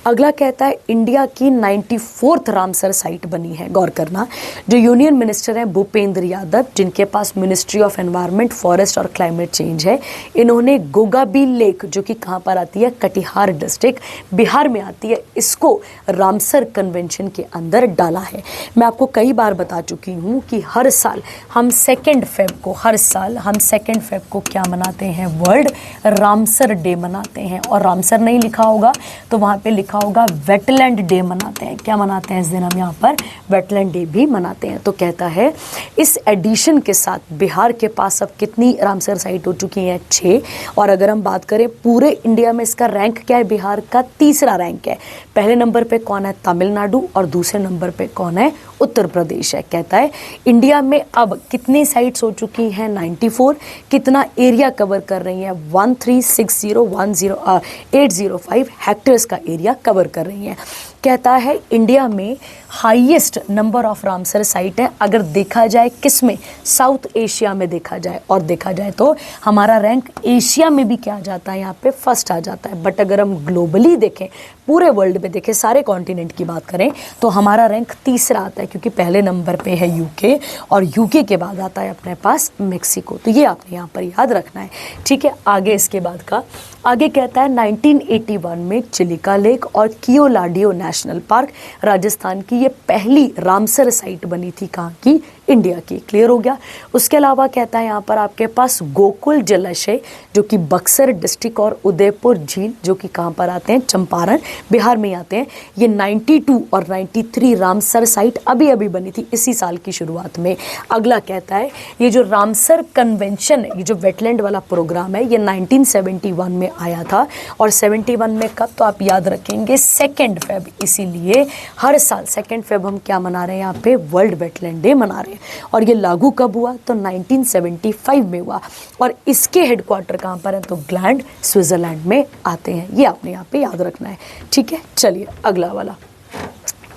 अगला कहता है इंडिया की 94th रामसर साइट बनी है। गौर करना, जो यूनियन मिनिस्टर हैं भूपेंद्र यादव, जिनके पास मिनिस्ट्री ऑफ एनवायरनमेंट, फॉरेस्ट और क्लाइमेट चेंज है, इन्होंने गोगाबी लेक जो कि कहाँ पर आती है, कटिहार डिस्ट्रिक्ट बिहार में आती है, इसको रामसर कन्वेंशन के अंदर डाला है। मैं आपको कई बार बता चुकी हूँ कि हर साल हम 2 फेब को क्या मनाते हैं, वर्ल्ड रामसर डे मनाते हैं। और रामसर नहीं लिखा होगा तो वहाँ पे लिखा होगा वेटलैंड डे मनाते हैं। क्या मनाते हैं इस दिन हम यहाँ पर? वेटलैंड डे भी मनाते हैं। तो कहता है इस एडिशन के साथ बिहार के पास अब कितनी रामसर साइट हो चुकी हैं? 6। और अगर हम बात करें पूरे इंडिया में इसका रैंक क्या है? बिहार का तीसरा रैंक है। पहले नंबर पे कौन है? तमिलनाडु। और दूसरे नंबर पे कौन है? उत्तर प्रदेश है। कहता है इंडिया में अब कितनी साइट्स हो चुकी हैं? 94। कितना एरिया कवर कर रही हैं? 136010 805 हेक्टेयर्स का एरिया कवर कर रही हैं। कहता है इंडिया में highest number of Ramsar site है अगर देखा जाए किस में? साउथ एशिया में देखा जाए। और देखा जाए तो हमारा रैंक एशिया में भी क्या आ जाता है? यहाँ पे फर्स्ट आ जाता है। बट अगर हम ग्लोबली देखें, पूरे वर्ल्ड में देखें, सारे कॉन्टिनेंट की बात करें तो हमारा रैंक तीसरा आता है, क्योंकि पहले नंबर पे है यूके और यूके के बाद आता है अपने पास मेक्सिको। तो ये आपने यहाँ पर याद रखना है, ठीक है। आगे इसके बाद का आगे कहता है 1981 में चिलिका लेक और कियोलाडियो नेशनल पार्क राजस्थान की ये पहली रामसर साइट बनी थी। कहाँ की? इंडिया की। क्लियर हो गया। उसके अलावा कहता है यहाँ पर आपके पास गोकुल जलाशय जो कि बक्सर डिस्ट्रिक्ट और उदयपुर झील जो कि कहाँ पर आते हैं? चंपारण, बिहार में आते हैं। ये 92 और 93 रामसर साइट अभी अभी बनी थी इसी साल की शुरुआत में। अगला कहता है ये जो रामसर कन्वेंशन है, ये जो वेटलैंड वाला प्रोग्राम है, ये 1971 में आया था। और 71 में कब? तो आप याद रखेंगे 2 फेब। इसीलिए हर साल 2 फेब हम क्या मना रहे हैं? यहाँ पे वर्ल्ड वेटलैंड डे मना रहे हैं। और ये लागू कब हुआ? तो 1975 में हुआ। और इसके हेडक्वार्टर कहाँ पर है? तो ग्लैंड, स्विट्जरलैंड में आते हैं। ये आपने यहाँ पे याद रखना है, ठीक है। चलिए अगला वाला।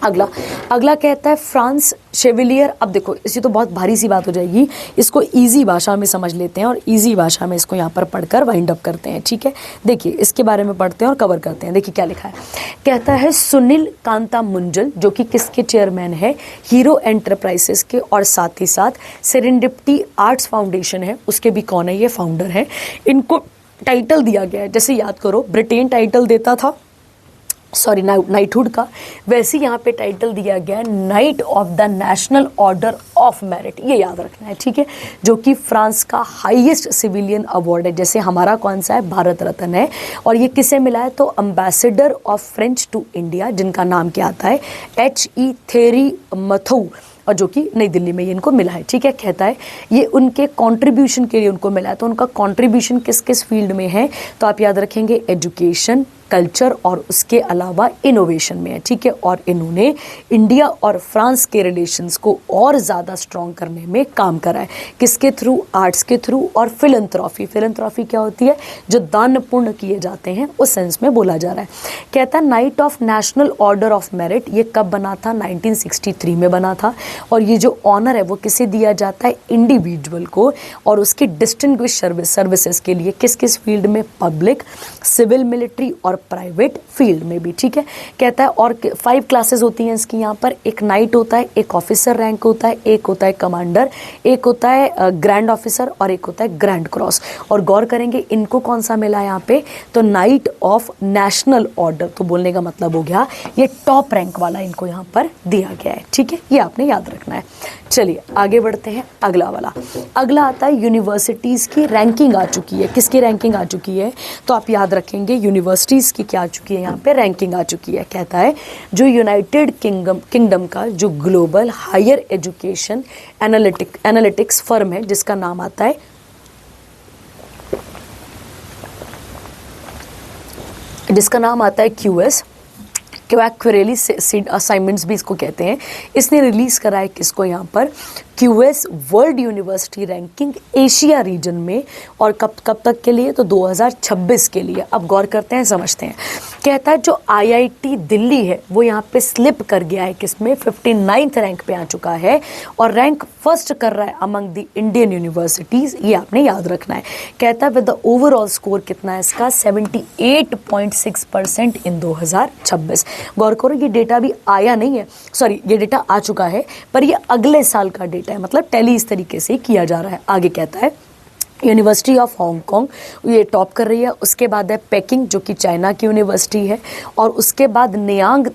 अगला कहता है फ्रांस शेविलियर। अब देखो इसी तो बहुत भारी सी बात हो जाएगी, इसको इजी भाषा में समझ लेते हैं और इजी भाषा में इसको यहाँ पर पढ़कर वाइंड अप करते हैं, ठीक है। देखिए इसके बारे में पढ़ते हैं और कवर करते हैं। देखिए क्या लिखा है। कहता है सुनील कांता मुंजल जो कि किसके चेयरमैन है? हीरो एंटरप्राइजेस के, और साथ ही साथ सेरेंडिपिटी आर्ट्स फाउंडेशन है उसके भी कौन है? ये फाउंडर है। इनको टाइटल दिया गया है, जैसे याद करो ब्रिटेन टाइटल देता था नाइटहुड का, वैसे यहाँ पे टाइटल दिया गया है night of the national order of merit. ये याद रखना है, ठीक है। जो कि फ्रांस का हाईएस्ट सिविलियन अवार्ड है, जैसे हमारा कौन सा है? भारत रत्न है। और ये किसे मिला है? तो ambassador of French to India, जिनका नाम क्या आता है? H.E. थेरी मथु, और जो कि नई दिल्ली में ये इनको मिला है, ठीक है। कहता है ये उनके कंट्रीब्यूशन के लिए उनको मिला है। तो उनका कंट्रीब्यूशन किस किस फील्ड में है? तो आप याद रखेंगे एजुकेशन, कल्चर और उसके अलावा इनोवेशन में है, ठीक है। और इन्होंने इंडिया और फ्रांस के रिलेशंस को और ज़्यादा स्ट्रॉन्ग करने में काम करा है। किसके थ्रू? आर्ट्स के थ्रू और फिलंथ्रॉफी। फिलंथ्रॉफी क्या होती है? जो दान पुण्य किए जाते हैं, उस सेंस में बोला जा रहा है। कहता है night of national order of merit ये कब बना था? 1963 में बना था। और ये जो ऑनर है वो किसे दिया जाता है? इंडिविजुअल को, और उसकी डिस्टिंग्विश सर्विसेज के लिए किस किस फील्ड में? पब्लिक, सिविल, मिलिट्री और प्राइवेट फील्ड में भी, ठीक है। कहता है और 5 क्लासेस होती हैं इसकी यहाँ पर। एक नाइट होता है, एक ऑफिसर रैंक होता है, एक होता है कमांडर, एक होता है ग्रैंड ऑफिसर और एक होता है ग्रैंड क्रॉस। और गौर करेंगे इनको कौन सा मिला है यहाँ पे? तो नाइट ऑफ नेशनल ऑर्डर। तो बोलने का मतलब हो गया ये टॉप रैंक वाला इनको यहाँ पर दिया गया है, ठीक है। ये आपने याद रखना है। चलिए आगे बढ़ते हैं। अगला वाला, अगला आता है यूनिवर्सिटीज़ की रैंकिंग आ चुकी है। किसकी रैंकिंग आ चुकी है? तो आप याद रखेंगे यूनिवर्सिटीज़ की क्या आ चुकी है? यहाँ पे रैंकिंग आ चुकी है। कहता है जो यूनाइटेड किंगडम का जो global higher education analytics firm है, जिसका नाम आता है QS, क्वैक्वेरेली असाइनमेंट्स भी इसको कहते हैं। इसने रिलीज करा है किसको? यहाँ पर QS world university ranking Asia region में। और कब तक के लिए? तो 2026 के लिए। अब गौर करते हैं, समझते हैं। कहता है जो IIT दिल्ली है वो यहाँ पे स्लिप कर गया है, किसमें? 59th रैंक पे आ चुका है और रैंक फर्स्ट कर रहा है अमंग द इंडियन यूनिवर्सिटीज़। ये आपने याद रखना है। कहता है विद द ओवरऑल स्कोर कितना है इसका? 78.6% इन 2026। गौर करो ये डेटा भी आया नहीं है, सॉरी ये डेटा आ चुका है, पर ये अगले साल का डेटा है, मतलब टैली इस तरीके से किया जा रहा है। आगे कहता है यूनिवर्सिटी ऑफ हांगकांग ये टॉप कर रही है। उसके बाद है पेकिंग जो कि चाइना की यूनिवर्सिटी है, और उसके बाद ननयांग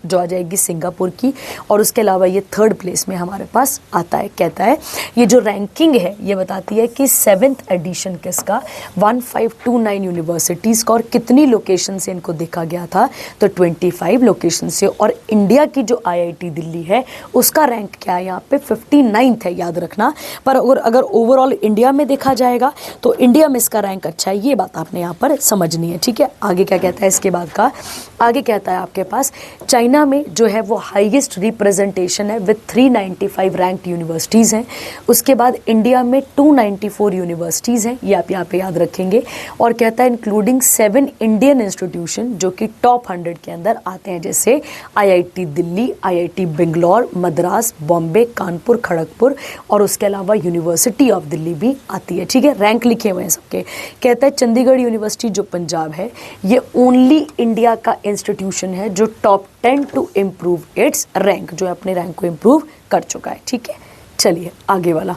जो आ जाएगी सिंगापुर की, और उसके अलावा ये थर्ड प्लेस में हमारे पास आता है। कहता है ये जो रैंकिंग है ये बताती है कि 7th एडिशन किसका 1529 यूनिवर्सिटीज़ का, और कितनी लोकेशन से इनको देखा गया था तो 25 लोकेशन से। और इंडिया की जो IIT दिल्ली है उसका रैंक क्या है यहाँ पे 59th है, याद रखना। पर अगर ओवरऑल इंडिया में देखा जाएगा तो इंडिया में इसका रैंक अच्छा है, ये बात आपने यहाँ पर समझनी है, ठीक है। आगे क्या कहता है इसके बाद का, आगे कहता है आपके पास चाइना में जो है वो हाईएस्ट रिप्रेजेंटेशन है विद 395 रैंक्ड यूनिवर्सिटीज़ हैं। उसके बाद इंडिया में 294 यूनिवर्सिटीज़ हैं, ये आप यहाँ पे याद रखेंगे। और कहता है इंक्लूडिंग 7 इंडियन इंस्टीट्यूशन जो कि टॉप 100 के अंदर आते हैं, जैसे IIT दिल्ली, IIT बेंगलोर, मद्रास, बॉम्बे, कानपुर, खड़गपुर, और उसके अलावा यूनिवर्सिटी ऑफ दिल्ली भी आती है, ठीक है। रैंक लिखे हुए हैं सबके। कहता है चंडीगढ़ यूनिवर्सिटी जो पंजाब है ये ओनली इंडिया का इंस्टीट्यूशन है जो top 10 to improve its rank, जो अपने रैंक को इम्प्रूव कर चुका है, ठीक है। चलिए आगे वाला,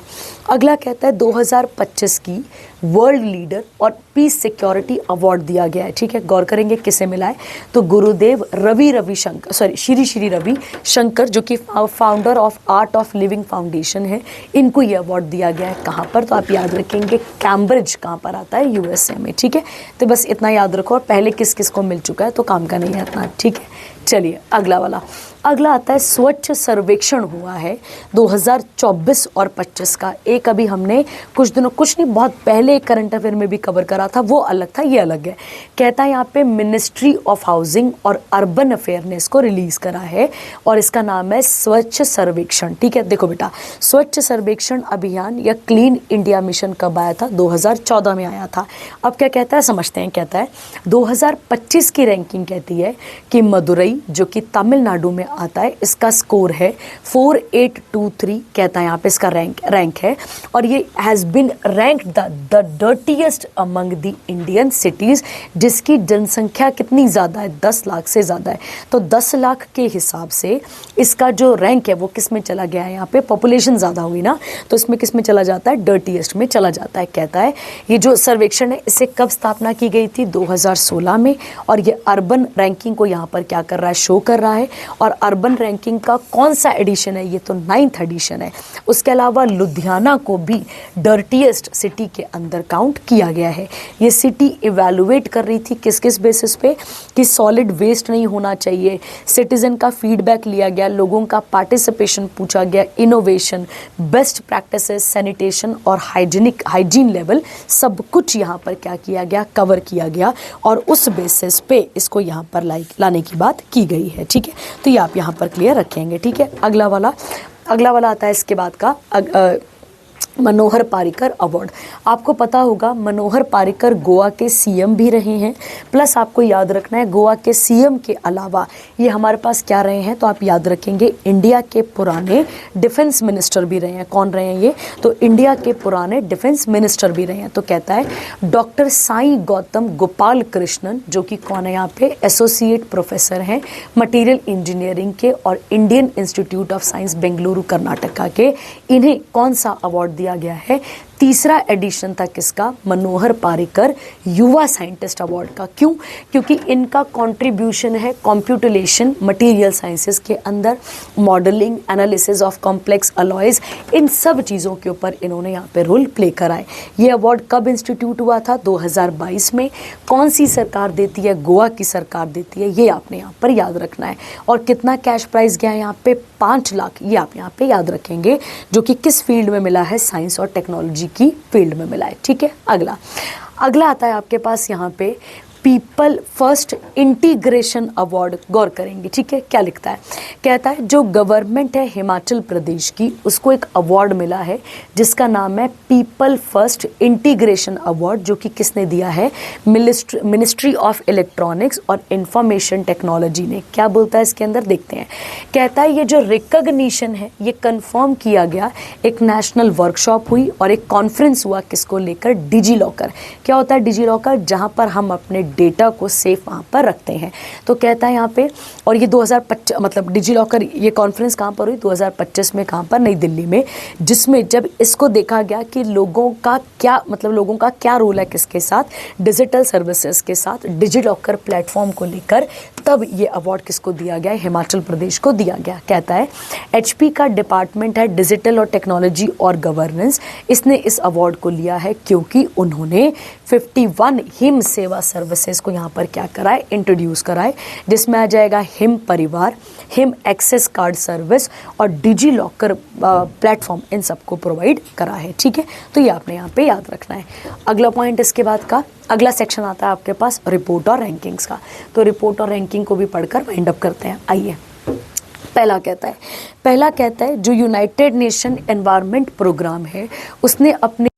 अगला कहता है 2025 की वर्ल्ड लीडर और पीस सिक्योरिटी अवार्ड दिया गया है, ठीक है। गौर करेंगे किसे मिला है तो गुरुदेव श्री रवि शंकर जो कि founder of art of living foundation है, इनको ये अवार्ड दिया गया है। कहाँ पर तो आप याद रखेंगे कैम्ब्रिज, कहाँ पर आता है USA में, ठीक है। तो बस इतना याद रखो, और पहले किस किस को मिल चुका है तो काम का नहीं है इतना, ठीक है। चलिए अगला वाला, अगला आता है स्वच्छ सर्वेक्षण हुआ है 2024 और 25 का। एक अभी हमने कुछ नहीं बहुत पहले करंट अफेयर में भी कवर करा था, वो अलग था, ये अलग है। कहता है यहाँ पे मिनिस्ट्री ऑफ हाउसिंग और अर्बन अफेयर ने इसको रिलीज करा है, और इसका नाम है स्वच्छ सर्वेक्षण, ठीक है। देखो बेटा, स्वच्छ सर्वेक्षण अभियान या क्लीन इंडिया मिशन कब आया था 2014 में आया था। अब क्या कहता है समझते हैं। कहता है 2025 की रैंकिंग कहती है कि मदुरई जो कि तमिलनाडु में आता है, इसका स्कोर है 4823। कहता है यहाँ पे इसका रैंक है, और ये has been ranked the dirtiest among the Indian cities, जिसकी जनसंख्या कितनी ज़्यादा है 10 लाख से ज़्यादा है। तो 10 लाख के हिसाब से इसका जो रैंक है वो किस में चला गया है, यहाँ पे पॉपुलेशन ज़्यादा हुई ना, तो इसमें किस में चला जाता है, डर्टीएस्ट में चला जाता है। कहता है ये जो सर्वेक्षण है इसे कब स्थापना की गई थी 2016 में, और ये अर्बन रैंकिंग को यहाँ पर क्या कर रहा है, शो कर रहा है। और अर्बन रैंकिंग का कौन सा एडिशन है, ये तो 9th एडिशन है। उसके अलावा लुधियाना को भी डर्टीएस्ट सिटी के अंदर काउंट किया गया है। ये सिटी इवैल्यूएट कर रही थी किस किस बेसिस पे, कि सॉलिड वेस्ट नहीं होना चाहिए, सिटीजन का फीडबैक लिया गया, लोगों का पार्टिसिपेशन पूछा गया, इनोवेशन, बेस्ट प्रैक्टिसेस, सैनिटेशन और हाइजीन लेवल, सब कुछ यहाँ पर क्या किया गया, कवर किया गया, और उस बेसिस पे इसको यहाँ पर लाने की बात की गई है, ठीक है। तो ये आप यहाँ पर क्लियर रखेंगे, ठीक है। अगला वाला आता है इसके बाद का मनोहर पारिकर अवार्ड। आपको पता होगा मनोहर पारिकर गोवा के CM भी रहे हैं, प्लस आपको याद रखना है गोवा के CM के अलावा ये हमारे पास क्या रहे हैं, तो आप याद रखेंगे इंडिया के पुराने डिफेंस मिनिस्टर भी रहे हैं। कौन रहे हैं ये, तो इंडिया के पुराने डिफेंस मिनिस्टर भी रहे हैं। तो कहता है डॉक्टर साई गौतम गोपाल कृष्णन जो कि कौन है यहाँ पे, एसोसिएट प्रोफेसर हैं मटीरियल इंजीनियरिंग के और Indian institute of science Bengaluru Karnataka के। इन्हें कौन सा अवार्ड दिया गया है, तीसरा एडिशन था किसका, मनोहर पारिकर युवा साइंटिस्ट अवार्ड का। क्यों, क्योंकि इनका कंट्रीब्यूशन है कंप्यूटेशन मटेरियल साइंसेस के अंदर, modelling, analysis of complex alloys, इन सब चीज़ों के ऊपर इन्होंने यहाँ पे रोल प्ले करा है। ये अवार्ड कब इंस्टीट्यूट हुआ था, 2022 में। कौन सी सरकार देती है, गोवा की सरकार देती है, ये आपने यहाँ पर याद रखना है। और कितना कैश प्राइज गया है यहाँ पे, 5 लाख, ये आप यहाँ पे याद रखेंगे, जो कि किस फील्ड में मिला है, साइंस और टेक्नोलॉजी की फील्ड में मिला है, ठीक है। अगला आता है आपके पास यहाँ पे पीपल फर्स्ट इंटीग्रेशन अवार्ड। गौर करेंगे, ठीक है। क्या लिखता है, कहता है जो गवर्नमेंट है हिमाचल प्रदेश की, उसको एक अवार्ड मिला है जिसका नाम है पीपल फर्स्ट इंटीग्रेशन अवार्ड, जो कि किसने दिया है, मिनिस्ट्री ऑफ इलेक्ट्रॉनिक्स और इंफॉर्मेशन टेक्नोलॉजी ने। क्या बोलता है इसके अंदर, देखते हैं। कहता है ये जो रिकॉग्निशन है ये कंफर्म किया गया, एक नेशनल वर्कशॉप हुई और एक कॉन्फ्रेंस हुआ, किसको लेकर, डिजी लॉकर। क्या होता है डिजी लॉकर, जहाँ पर हम अपने डेटा को सेफ वहाँ पर रखते हैं। तो कहता है यहाँ पे, और ये 2025 मतलब डिजी लॉकर, ये कॉन्फ्रेंस कहाँ पर हुई 2025 में, कहाँ पर, नई दिल्ली में, जिसमें जब इसको देखा गया कि लोगों का क्या मतलब लोगों का क्या रोल है किसके साथ, डिजिटल सर्विसेज के साथ डिजी लॉकर प्लेटफॉर्म को लेकर, तब ये अवार्ड किसको दिया गया, हिमाचल प्रदेश को दिया गया। कहता है एचपी का डिपार्टमेंट है डिजिटल और टेक्नोलॉजी और गवर्नेंस, इसने इस अवार्ड को लिया है क्योंकि उन्होंने 51 हिम सेवा सर्विसेज को यहाँ पर क्या कराए, इंट्रोड्यूस कराए, जिसमें आ जाएगा हिम परिवार, हिम एक्सेस कार्ड सर्विस और डिजी लॉकर प्लेटफॉर्म, इन सबको प्रोवाइड करा है। ठीक है, तो ये आपने यहाँ पे याद रखना है। अगला पॉइंट इसके बाद का अगला सेक्शन आता है आपके पास रिपोर्ट और रैंकिंग्स का। तो रिपोर्ट और रैंकिंग को भी पढ़कर वाइंड अप करते हैं। आइए, पहला कहता है जो यूनाइटेड नेशन एनवायरनमेंट प्रोग्राम है उसने अपने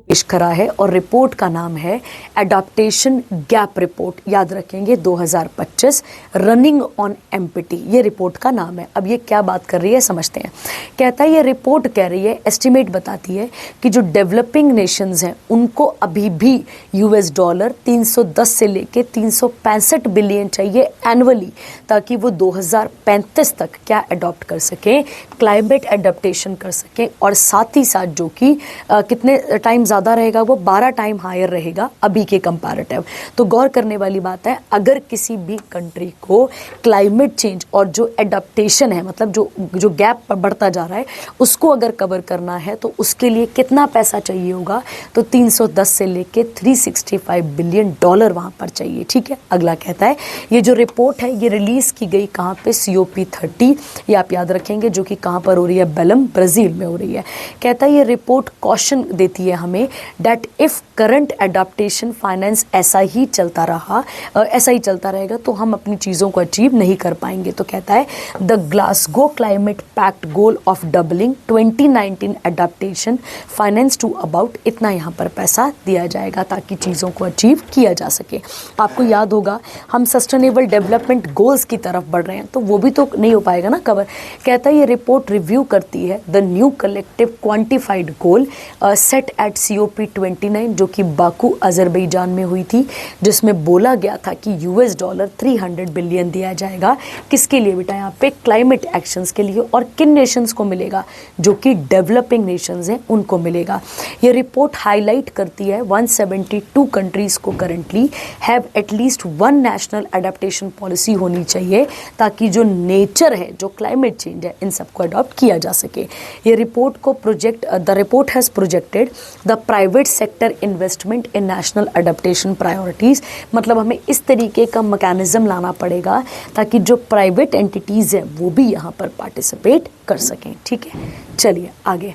पेश करा है और रिपोर्ट का नाम है एडाप्टेशन गैप रिपोर्ट, याद रखेंगे 2025, रनिंग ऑन एम्पिटी, ये रिपोर्ट का नाम है। अब ये क्या बात कर रही है समझते हैं। कहता है ये रिपोर्ट कह रही है, एस्टिमेट बताती है कि जो डेवलपिंग नेशंस हैं उनको अभी भी यूएस डॉलर 310 से लेके 365 बिलियन चाहिए एनुअली, ताकि वो 2035 तक क्या अडॉप्ट कर सकें, क्लाइमेट एडाप्टेशन कर सकें, और साथ ही साथ जो कि कितने टाइम ज़्यादा रहेगा, वो 12 टाइम हायर रहेगा अभी के कंपैरेटिव। तो गौर करने वाली बात है, अगर किसी भी कंट्री को क्लाइमेट चेंज और जो एडाप्टेशन है, मतलब जो गैप बढ़ता जा रहा है, उसको अगर कवर करना है तो उसके लिए कितना पैसा चाहिए होगा, तो 310 से लेके 365 बिलियन डॉलर वहाँ पर चाहिए। ठीक है, अगला कहता है ये जो रिपोर्ट है ये रिलीज़ की गई कहाँ पे, COP30, ये आप याद रखेंगे, जो कि कहाँ पर हो रही है, बेलम, ब्राज़ील में हो रही है। कहता है ये रिपोर्ट कॉशन देती है हमें that if current adaptation finance ऐसा ही चलता रहेगा तो हम अपनी चीज़ों को अचीव नहीं कर पाएंगे। तो कहता है the Glasgow climate pact goal of doubling 2019 adaptation finance to about, इतना यहाँ पर पैसा दिया जाएगा ताकि चीज़ों को अचीव किया जा सके। आपको याद होगा हम सस्टेनेबल डेवलपमेंट गोल्स की तरफ बढ़ रहे हैं, तो वो भी तो नहीं हो पाएगा ना कवर। कहता है ये रिपोर्ट रिव्यू करती है the new collective quantified goal set at COP29, जो कि बाकू अजरबैजान में हुई थी, जिसमें बोला गया था कि यूएस डॉलर 300 बिलियन दिया जाएगा। किसके लिए बेटा, यहाँ पे क्लाइमेट एक्शंस के लिए, और किन नेशंस को मिलेगा, जो कि डेवलपिंग नेशंस हैं उनको मिलेगा। ये रिपोर्ट हाईलाइट करती है 172 कंट्रीज को currently have at least one national adaptation policy होनी चाहिए, ताकि जो नेचर है, जो क्लाइमेट चेंज है, इन सबको अडॉप्ट किया जा सके। ये रिपोर्ट को the report has projected the private sector investment in national adaptation priorities, मतलब हमें इस तरीके का मैकेनिज्म लाना पड़ेगा ताकि जो प्राइवेट एंटिटीज़ हैं वो भी यहाँ पर पार्टिसिपेट कर सकें। ठीक है, चलिए आगे।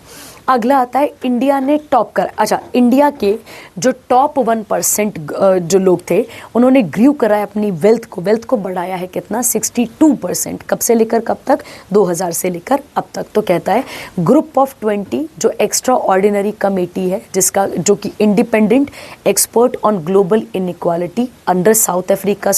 अगला आता है इंडिया ने टॉप कर, अच्छा, इंडिया के जो टॉप 1% जो लोग थे उन्होंने ग्रू करा है अपनी वेल्थ को बढ़ाया है कितना, 62%। कब से लेकर कब तक, 2000 से लेकर अब तक। तो कहता है ग्रुप ऑफ 20 जो एक्स्ट्रा ऑर्डिनरी कमेटी है, जिसका जो कि independent expert on global inequality under south Africa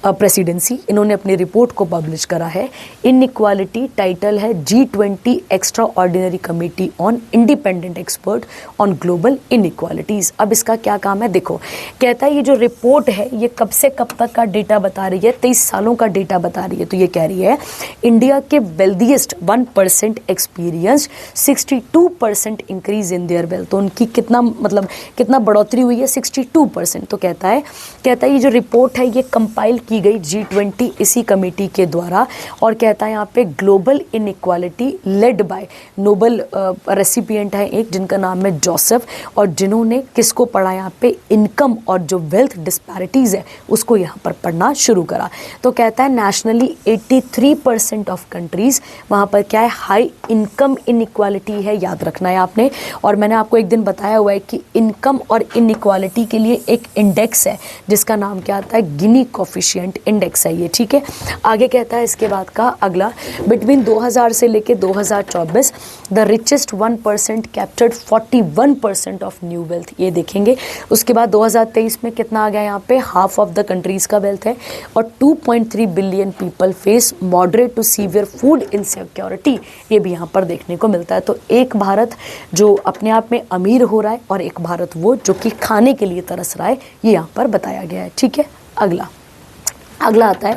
presidency, इन्होंने अपनी रिपोर्ट को पब्लिश करा है। इनइक्वालिटी टाइटल है G20 extra ordinary committee on independent expert on global inequalities. अब इसका क्या काम है, देखो, कहता है ये जो रिपोर्ट है ये कब से कब तक का डेटा बता रही है, 23 सालों का डेटा बता रही है। तो ये कह रही है इंडिया के wealthiest 1% experience 62% increase in their wealth, तो उनकी कितना बढ़ोतरी हुई है, 62%। तो कहता है ये जो रिपोर्ट है ये कंपाइल की गई G20 इसी कमेटी के द्वारा, और कहता है यहाँ पे global inequality led by Nobel recipient है एक, जिनका नाम है जोसेफ, और जिन्होंने किसको पढ़ा, यहाँ पे इनकम और जो वेल्थ डिस्पैरिटीज़ है उसको यहाँ पर पढ़ना शुरू करा। तो कहता है नेशनली 83% ऑफ कंट्रीज़, वहाँ पर क्या है, हाई इनकम इनइक्वालिटी है, याद रखना है आपने। और मैंने आपको एक दिन बताया हुआ है कि इनकम और इनइक्वालिटी के लिए एक इंडेक्स है जिसका नाम क्या आता है, गिनी कोफिशिएंट इंडेक्स है ये। ठीक है, आगे कहता है इसके बाद का अगला, बिटवीन 2000 से लेके 2024 the richest 1% captured 41% of new wealth, ये देखेंगे। उसके बाद 2023 में कितना आ गया, यहाँ पे हाफ ऑफ द कंट्रीज का वेल्थ है, और 2.3 billion people face moderate to severe food insecurity, ये भी यहाँ पर देखने को मिलता है। तो एक भारत जो अपने आप में अमीर हो रहा है, और एक भारत वो जो कि खाने के लिए तरस रहा है, ये यहाँ पर बताया गया है। ठीक है, अगला अगला आता है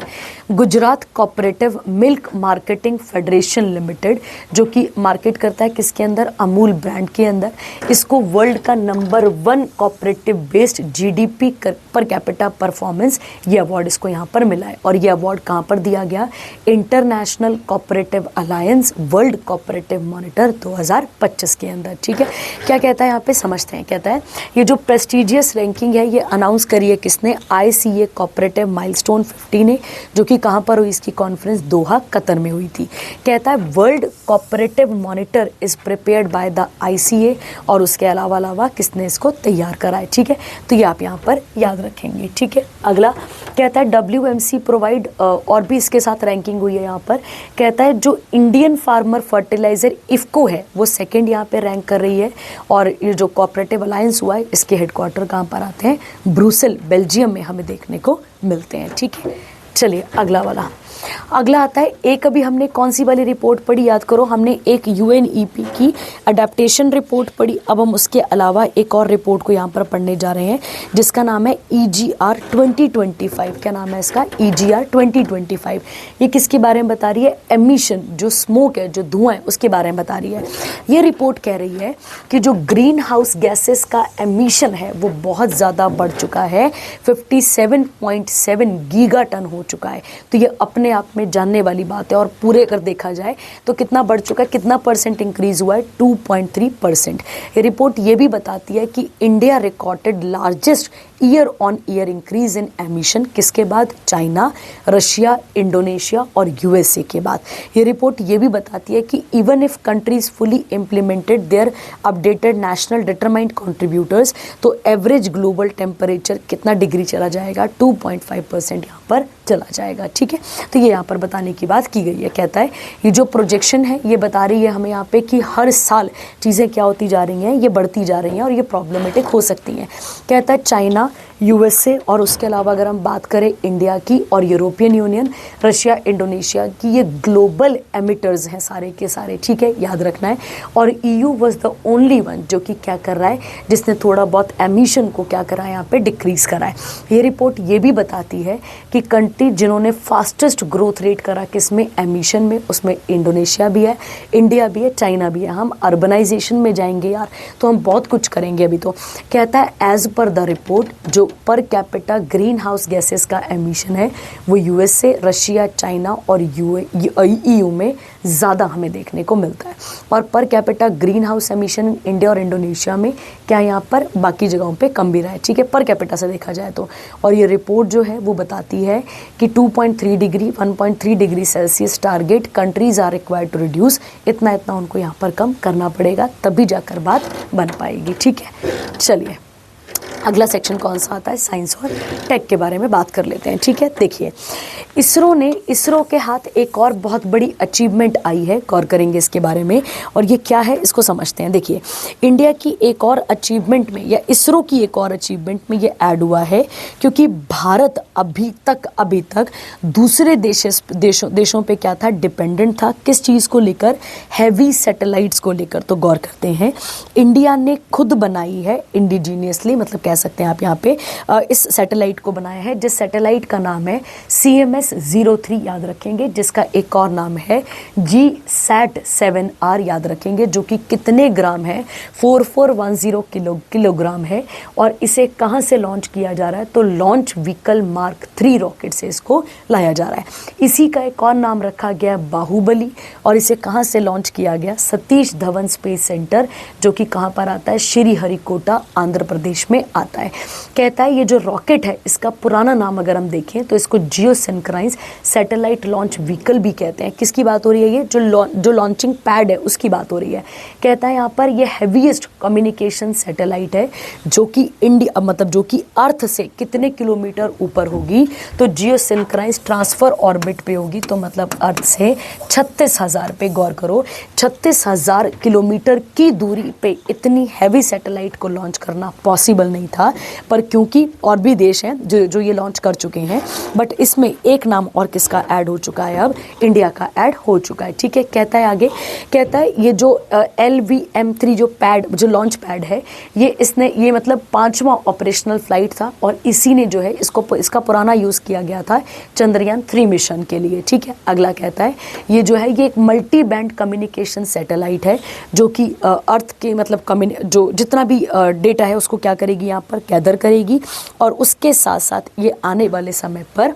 Gujarat cooperative milk marketing federation limited, जो कि मार्केट करता है किसके अंदर, अमूल ब्रांड के अंदर। इसको वर्ल्ड का number 1 cooperative based GDP per capita performance, ये अवार्ड इसको यहाँ पर मिला है। और ये अवार्ड कहाँ पर दिया गया, international cooperative alliance world cooperative monitor 2025 के अंदर। ठीक है, क्या कहता है यहाँ पे समझते हैं। कहता है ये जो प्रेस्टिजियस रैंकिंग है ये अनाउंस करी है किसने, ICA कोऑपरेटिव माइलस्टोन 50 ने, जो कि कहाँ पर हुई, इसकी कॉन्फ्रेंस दोहा कतर में हुई थी। कहता है world cooperative monitor is prepared by the ICA, और उसके अलावा किसने इसको तैयार करा है। ठीक है, तो ये आप यहाँ पर याद रखेंगे। ठीक है, अगला कहता है WMC प्रोवाइड, और भी इसके साथ रैंकिंग हुई है यहाँ पर। कहता है जो इंडियन फार्मर फर्टिलाइजर इफ्को है वो सेकेंड यहाँ पे रैंक कर रही है। और ये जो कोऑपरेटिव अलायंस हुआ है इसके हेडक्वार्टर कहाँ पर आते हैं, ब्रुसेल बेल्जियम में हमें देखने को मिलते हैं। ठीक है, चलिए अगला वाला। अगला आता है, एक अभी हमने कौन सी वाली रिपोर्ट पढ़ी, याद करो, हमने एक UNEP की अडेप्टेशन रिपोर्ट पढ़ी। अब हम उसके अलावा एक और रिपोर्ट को यहाँ पर पढ़ने जा रहे हैं जिसका नाम है EGR 2025। क्या नाम है इसका, EGR 2025। ये किसके बारे में बता रही है, एमिशन, जो स्मोक है, जो धुआं है, उसके बारे में बता रही है। ये रिपोर्ट कह रही है कि जो ग्रीन हाउस गैसेस का एमिशन है वो बहुत ज़्यादा बढ़ चुका है, 57.7 गीगाटन हो चुका है। तो ये अपने आप में जानने वाली बात है। और पूरे अगर देखा जाए तो कितना बढ़ चुका है, कितना परसेंट इंक्रीज हुआ है, 2.3%। ये रिपोर्ट ये भी बताती है कि India recorded largest year on year increase in emission, किसके बाद, चाइना, रशिया, इंडोनेशिया और USA के बाद। ये रिपोर्ट ये भी बताती है कि even if countries fully implemented their updated national determined contributors, तो एवरेज ग्लोबल टेम्परेचर कितना डिग्री चला जाएगा, 2.5% यहाँ पर चला जाएगा। ठीक है, तो ये यहाँ पर बताने की बात की गई है। कहता है ये जो प्रोजेक्शन है ये बता रही है हमें यहाँ पे कि हर साल चीज़ें क्या होती जा रही हैं, ये बढ़ती जा रही हैं और ये प्रॉब्लमेटिक हो सकती हैं। कहता है चाइना, USA और उसके अलावा अगर हम बात करें इंडिया की और यूरोपियन यूनियन, रशिया, इंडोनेशिया की, ये ग्लोबल एमिटर्स हैं सारे के सारे। ठीक है, याद रखना है। और EU was the only one जो कि क्या कर रहा है, जिसने थोड़ा बहुत एमिशन को क्या करा है, यहाँ पे डिक्रीज करा है। ये रिपोर्ट ये भी बताती है कि कंट्री जिन्होंने फास्टेस्ट ग्रोथ रेट करा किसमें, एमिशन में, उसमें इंडोनेशिया भी है, इंडिया भी है, चाइना भी है। हम अर्बनाइजेशन में जाएंगे यार तो हम बहुत कुछ करेंगे अभी तो। कहता है एज पर द रिपोर्ट जो per capita green house gases का एमिशन है वो USA, रशिया, चाइना और EU में ज़्यादा हमें देखने को मिलता है। और per capita green house emission India और इंडोनेशिया में क्या यहाँ पर बाकी जगहों पे कम भी रहा है। ठीक है, पर कैपिटा से देखा जाए तो। और ये रिपोर्ट जो है वो बताती है कि 2.3 degree 1.3 degree Celsius target countries are required to reduce, इतना उनको यहाँ पर कम करना पड़ेगा, तभी जाकर बात बन पाएगी। ठीक है, चलिए अगला सेक्शन कौन सा आता है, साइंस और टेक के बारे में बात कर लेते हैं। ठीक है, देखिए इसरो के हाथ एक और बहुत बड़ी अचीवमेंट आई है, गौर करेंगे इसके बारे में और ये क्या है इसको समझते हैं। देखिए इंडिया की एक और अचीवमेंट में या इसरो की एक और अचीवमेंट में ये ऐड हुआ है क्योंकि भारत अभी तक दूसरे देशों पे क्या था, डिपेंडेंट था। किस चीज़ को लेकर, हैवी सैटेलाइट्स को लेकर। तो गौर करते हैं इंडिया ने खुद बनाई है इंडिजीनियसली, मतलब कह सकते हैं आप यहाँ पे इस सैटेलाइट को बनाया है, जिस सैटेलाइट का नाम है CMS-03, याद रखेंगे, जिसका एक और नाम है GSAT-7R, याद रखेंगे, जो कि कितने ग्राम है, 4410 किलोग्राम है। और इसे कहाँ से लॉन्च किया जा रहा है, तो लॉन्च व्हीकल मार्क 3 रॉकेट से इसको लाया जा रहा है। इसी का एक और नाम रखा गया बाहुबली, और इसे कहाँ से लॉन्च किया गया, सतीश धवन स्पेस सेंटर, जो कि कहाँ पर आता है, श्रीहरिकोटा, आंध्र प्रदेश में आता है। कहता है ये जो रॉकेट है इसका पुराना नाम अगर हम देखें तो इसको जियोसिंक्राइज सैटेलाइट लॉन्च व्हीकल भी कहते हैं। किसकी बात हो रही है, ये जो लॉन्चिंग पैड है उसकी बात हो रही है। कहता है यहाँ पर ये हैवीएस्ट कम्युनिकेशन सैटेलाइट है जो कि इंडिया, मतलब जो कि अर्थ से कितने किलोमीटर ऊपर होगी, तो जियोसिंक्राइज ट्रांसफर ऑर्बिट पे होगी, तो मतलब अर्थ से 36,000 पे, गौर करो, 36,000 किलोमीटर की दूरी पे इतनी हैवी सैटेलाइट को लॉन्च करना पॉसिबल नहीं था, पर क्योंकि और भी देश हैं जो ये लॉन्च कर चुके हैं, बट इसमें एक नाम और किसका ऐड हो चुका है, अब इंडिया का ऐड हो चुका है। ठीक है, कहता है आगे, कहता है ये जो LVM-3 जो पैड, जो लॉन्च पैड है, ये मतलब 5वां ऑपरेशनल फ्लाइट था और इसी ने जो है इसका पुराना यूज़ किया गया था चंद्रयान 3 मिशन के लिए। ठीक है, अगला कहता है ये जो है ये एक मल्टी बैंड कम्युनिकेशन सैटेलाइट है जो कि अर्थ के मतलब जो जितना भी डेटा है उसको क्या करेगी, यहाँ पर गैदर करेगी, और उसके साथ साथ ये आने वाले समय पर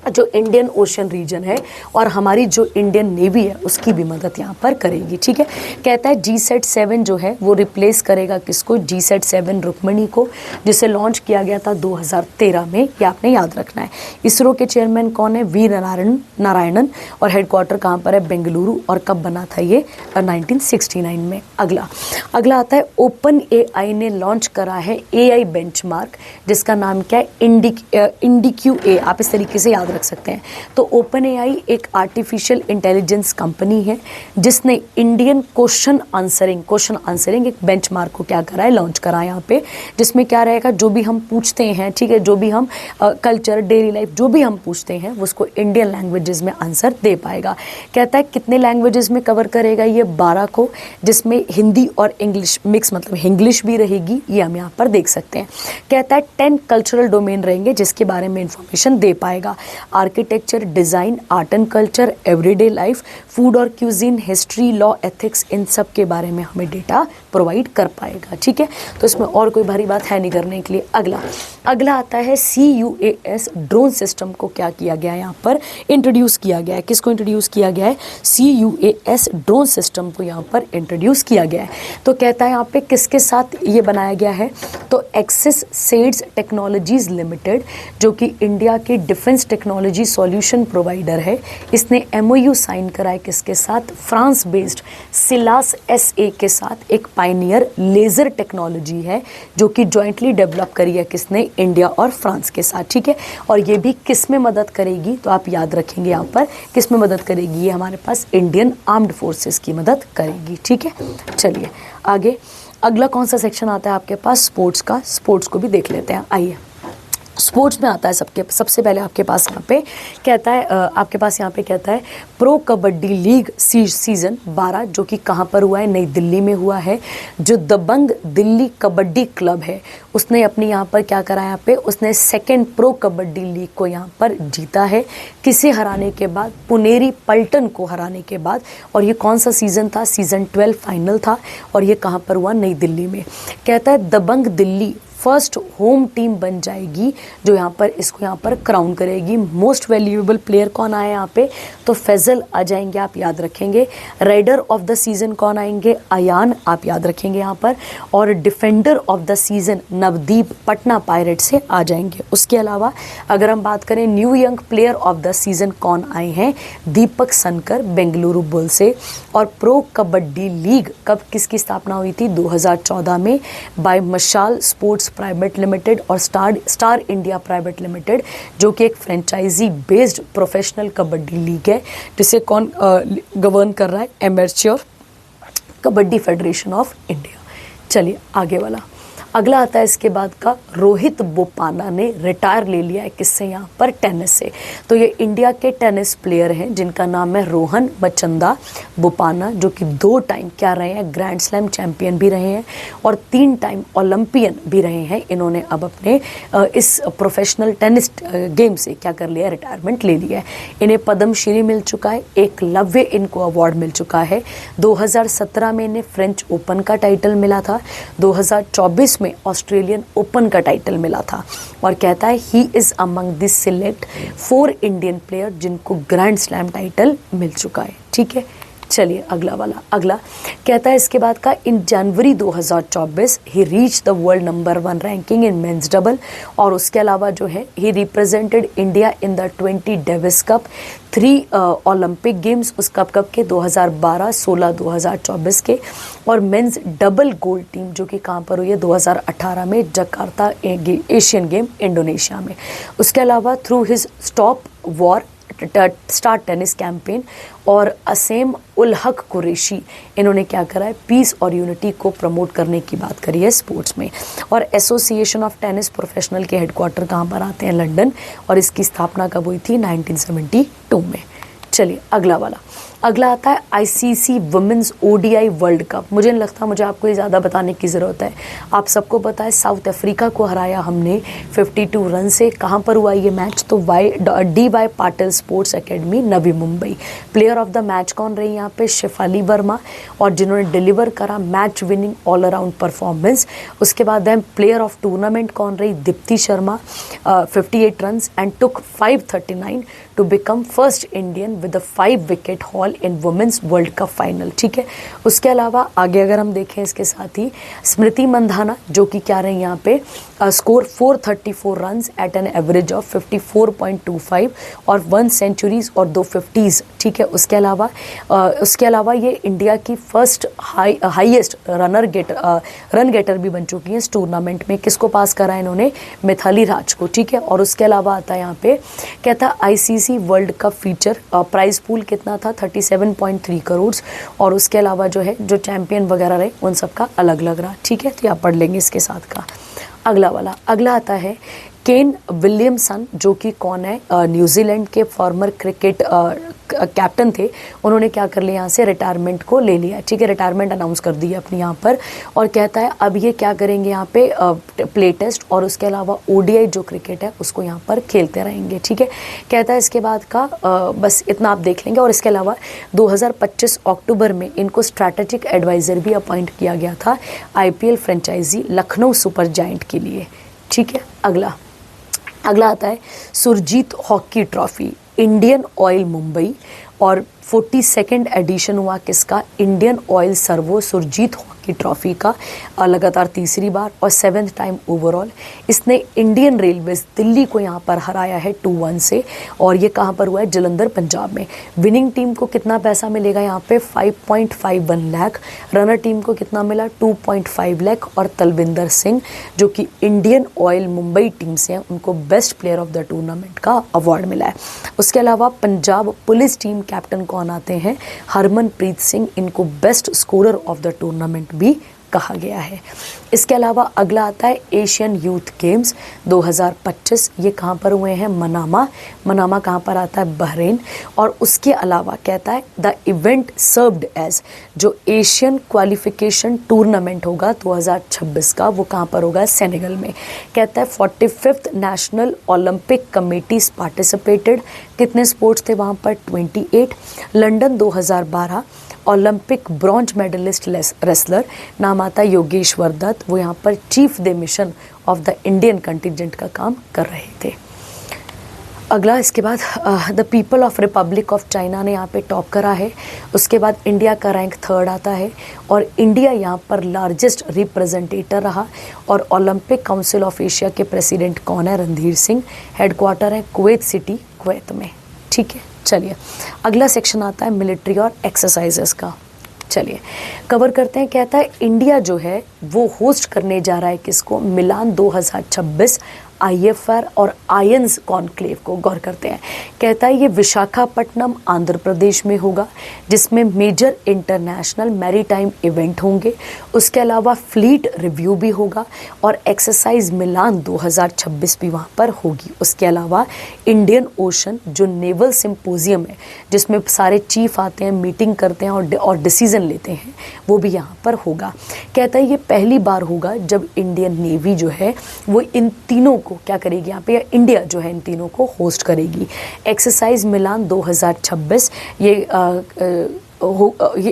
जो इंडियन ओशन रीजन है और हमारी जो इंडियन नेवी है उसकी भी मदद यहाँ पर करेगी। ठीक है, कहता है GSAT-7 जो है वो रिप्लेस करेगा किसको, GSAT-7 रुक्मणी को, जिसे लॉन्च किया गया था 2013 में, ये आपने याद रखना है। इसरो के चेयरमैन कौन है, वी नारायणन, और हेडक्वार्टर कहाँ पर है, बेंगलुरु, और कब बना था ये, 1969 में। अगला आता है OpenAI ने लॉन्च करा है AI बेंचमार्क, जिसका नाम क्या है, IndiQ-A, आप इस तरीके से याद रख सकते हैं। तो OpenAI एक आर्टिफिशियल इंटेलिजेंस कंपनी है जिसने इंडियन क्वेश्चन आंसरिंग एक बेंचमार्क को क्या करा है, लॉन्च करा है यहाँ पे, जिसमें क्या रहेगा, जो भी हम पूछते हैं, ठीक है, जो भी हम कल्चर, डेली लाइफ, जो भी हम पूछते हैं उसको इंडियन लैंग्वेजेस में आंसर दे पाएगा। कहता है कितने लैंग्वेजेस में कवर करेगा, ये 12 को, जिसमें हिंदी और इंग्लिश मिक्स, मतलब इंग्लिश भी रहेगी, ये हम यहाँ पर देख सकते हैं। कहता है 10 कल्चरल डोमेन रहेंगे जिसके बारे में इंफॉर्मेशन दे पाएगा, architecture, design, art and culture, everyday life, food और क्यूजीन, हिस्ट्री, लॉ, एथिक्स, इन सब के बारे में हमें डेटा प्रोवाइड कर पाएगा। ठीक है, तो इसमें और कोई भारी बात है नहीं करने के लिए। अगला आता है CUAS ड्रोन सिस्टम को क्या किया गया है, यहाँ पर इंट्रोड्यूस किया गया है। किसको इंट्रोड्यूस किया गया है, CUAS ड्रोन सिस्टम को यहाँ पर इंट्रोड्यूस किया गया है। तो कहता है यहाँ पे किसके साथ ये बनाया गया है, तो एक्सिस सेड्स टेक्नोलॉजीज लिमिटेड, जो कि इंडिया के डिफेंस टेक्नोलॉजी सॉल्यूशन प्रोवाइडर है, इसने MOU साइन करा है किसके साथ, फ्रांस बेस्ड सिलास SA के साथ। एक पायनियर लेज़र टेक्नोलॉजी है जो कि जॉइंटली डेवलप करी है किसने, इंडिया और फ्रांस के साथ। ठीक है, और ये भी किस में मदद करेगी, तो आप याद रखेंगे यहाँ पर किस में मदद करेगी, ये हमारे पास इंडियन आर्म्ड फोर्सेस की मदद करेगी। ठीक है, चलिए आगे अगला कौन सा सेक्शन आता है आपके पास, स्पोर्ट्स का। स्पोर्ट्स को भी देख लेते हैं, आइए। स्पोर्ट्स में आता है सबसे पहले आपके पास यहाँ पे कहता है, आपके पास यहाँ पे कहता है प्रो कबड्डी लीग सीज़न 12, जो कि कहाँ पर हुआ है, नई दिल्ली में हुआ है। जो दबंग दिल्ली कबड्डी क्लब है उसने अपनी यहाँ पर क्या करा है, यहाँ पे उसने 2nd प्रो कबड्डी लीग को यहाँ पर जीता है, किसे हराने के बाद, पुनेरी पल्टन को हराने के बाद। और ये कौन सा सीज़न था, सीज़न 12 फाइनल था, और ये कहाँ पर हुआ, नई दिल्ली में। कहता है दबंग दिल्ली फर्स्ट होम टीम बन जाएगी जो यहाँ पर इसको यहाँ पर क्राउन करेगी। मोस्ट वैल्यूएबल प्लेयर कौन आया यहाँ पे, तो फैजल आ जाएंगे, आप याद रखेंगे। राइडर ऑफ द सीज़न कौन आएंगे, अयान, आप याद रखेंगे यहाँ पर। और defender of the season Navdeep Patna pirate से आ जाएंगे। उसके अलावा अगर हम बात करें new young player of the season कौन आए हैं, दीपक सनकर बेंगलुरु बुल से। और प्रो कबड्डी लीग कब किसकी स्थापना हुई थी, 2014 में, by Mashal sports private limited और स्टार इंडिया प्राइवेट लिमिटेड, जो कि एक franchise based professional Kabaddi league है, जिसे कौन गवर्न कर रहा है, amateur Kabaddi federation of India. चलिए आगे वाला, अगला आता है इसके बाद का, रोहित बोपान्ना ने रिटायर ले लिया है किससे, यहाँ पर टेनिस से। तो ये इंडिया के टेनिस प्लेयर हैं जिनका नाम है रोहन बचंदा बोपान्ना, जो कि 2 टाइम क्या रहे हैं, ग्रैंड स्लैम चैंपियन भी रहे हैं और 3 टाइम ओलंपियन भी रहे हैं। इन्होंने अब अपने इस प्रोफेशनल टेनिस गेम से क्या कर लिया, रिटायरमेंट ले लिया है। इन्हें पद्मश्री मिल चुका है, एकलव्य इनको अवार्ड मिल चुका है। 2017 में इन्हें फ्रेंच ओपन का टाइटल मिला था, 2024 में ऑस्ट्रेलियन ओपन का टाइटल मिला था। और कहता है he is among this select 4 Indian player जिनको ग्रैंड स्लैम टाइटल मिल चुका है। ठीक है, चलिए अगला कहता है इसके बाद का, in January 2024 he reach the world number 1 ranking in men's double. और उसके अलावा जो है he represented India in the 20 Davis Cup, 3 Olympic games, उस कप के 2012, 16, 2024 के। और मेंस डबल गोल्ड टीम जो कि कहाँ पर हुई है, 2018 में जकार्ता एशियन गेम इंडोनेशिया में। उसके अलावा through his stop war star tennis campaign, और असेम उल हक कुरैशी, इन्होंने क्या करा है, पीस और यूनिटी को प्रमोट करने की बात करी है स्पोर्ट्स में। और एसोसिएशन ऑफ टेनिस प्रोफेशनल के हेडक्वार्टर कहाँ पर आते हैं, लंदन, और इसकी स्थापना कब हुई थी, 1972 में। चलिए अगला आता है ICC women's ODI world cup. मुझे नहीं लगता मुझे आपको ये ज़्यादा बताने की ज़रूरत है, आप सबको पता है साउथ अफ्रीका को हराया हमने 52 रन से। कहाँ पर हुआ ये मैच, तो DY Patil sports academy Navi Mumbai. Player of the match कौन रही यहाँ पे, शेफाली वर्मा, और जिन्होंने डिलीवर करा match winning all around performance. उसके बाद प्लेयर ऑफ टूर्नामेंट कौन रही, Deepti Sharma, 58 run and took 539 to become first Indian with 5 wicket haul in women's world cup final. ठीक है, उसके अलावा आगे अगर हम देखें इसके साथ ही स्मृति मंधाना, जो कि क्या रही यहाँ पे, score 434 run at an average of 54.25 और 1 सेंचुरीज और 2 50s। ठीक है, उसके अलावा ये इंडिया की फर्स्ट हाईएस्ट रन गेटर भी बन चुकी है इस टूर्नामेंट में। किसको पास करा इन्होंने, मिथाली राज को। ठीक है, और उसके अलावा आता है यहाँ पे, कहता ICC world cup feature, prize pool कितना था, 37.3 करोड़, और उसके अलावा जो है जो चैंपियन वगैरह रहे उन सबका अलग अलग रहा। ठीक है, तो आप पढ़ लेंगे इसके साथ का। अगला आता है केन विलियमसन, जो कि कौन है, न्यूजीलैंड के फॉर्मर क्रिकेट कैप्टन थे। उन्होंने क्या कर लिया, यहाँ से रिटायरमेंट को ले लिया। ठीक है, रिटायरमेंट अनाउंस कर दी है अपनी यहाँ पर, और कहता है अब ये क्या करेंगे यहाँ पे, प्ले टेस्ट और उसके अलावा ओडीआई जो क्रिकेट है उसको यहाँ पर खेलते रहेंगे। ठीक है, कहता है इसके बाद का बस इतना आप देख लेंगे। और इसके अलावा 2025 अक्टूबर में इनको स्ट्रैटेजिक एडवाइज़र भी अपॉइंट किया गया था IPL franchise Lucknow super giant के लिए। ठीक है, अगला आता है Surjeet hockey trophy, Indian oil Mumbai, और 42nd एडिशन हुआ किसका, Indian oil Servo Surjeet hockey trophy का, लगातार तीसरी बार और 7th टाइम ओवरऑल। इसने इंडियन रेलवेज दिल्ली को यहाँ पर हराया है 2-1 से, और ये कहाँ पर हुआ है, जलंधर पंजाब में। विनिंग टीम को कितना पैसा मिलेगा यहाँ पे, 5.51 लाख। रनर टीम को कितना मिला, 2.5 लाख। और तलविंदर सिंह, जो कि इंडियन ऑयल मुंबई टीम से हैं, उनको best player of the tournament का अवार्ड मिला है। उसके अलावा पंजाब पुलिस टीम कैप्टन कौन आते हैं, हरमनप्रीत सिंह, इनको best scorer of the tournament भी कहा गया है। इसके अलावा अगला आता है एशियन यूथ गेम्स 2025। ये कहाँ पर हुए हैं, मनामा कहाँ पर आता है, बहरीन। और उसके अलावा कहता है द इवेंट सर्व्ड एज, जो एशियन क्वालिफिकेशन टूर्नामेंट होगा 2026 का, वो कहाँ पर होगा, सेनेगल में। कहता है 45th national olympic committees participated. कितने स्पोर्ट्स थे वहाँ पर, 28। London 2012 olympic bronze medallist wrestler, नाम आता है योगेश्वर दत्त, वो यहाँ पर chief the mission of the Indian contingent का काम कर रहे थे। अगला इसके बाद the people of republic of China ने यहाँ पे टॉप करा है। उसके बाद इंडिया का रैंक 3rd आता है, और इंडिया यहाँ पर लार्जेस्ट रिप्रेजेंटेटर रहा। और ओलंपिक काउंसिल ऑफ एशिया के प्रेसिडेंट कौन है, रणधीर सिंह। हेडक्वार्टर है कुवैत सिटी, कुवैत में। ठीक है, चलिए अगला सेक्शन आता है मिलिट्री और एक्सरसाइजेस का। चलिए कवर करते हैं। कहता है इंडिया जो है वो होस्ट करने जा रहा है किसको, मिलान 2026 IFR और आयंस कॉन्क्लेव को। गौर करते हैं, कहता है ये विशाखापट्टनम आंध्र प्रदेश में होगा, जिसमें मेजर इंटरनेशनल मैरीटाइम इवेंट होंगे। उसके अलावा फ्लीट रिव्यू भी होगा, और एक्सरसाइज मिलान 2026 भी वहाँ पर होगी। उसके अलावा इंडियन ओशन जो नेवल सिंपोजियम है, जिसमें सारे चीफ आते हैं, मीटिंग करते हैं और डिसीजन लेते हैं, वो भी यहाँ पर होगा। कहता है ये पहली बार होगा जब इंडियन नेवी जो है वो इन तीनों को क्या करेगी यहाँ पे, इंडिया जो है इन तीनों को होस्ट करेगी। एक्सरसाइज मिलान 2026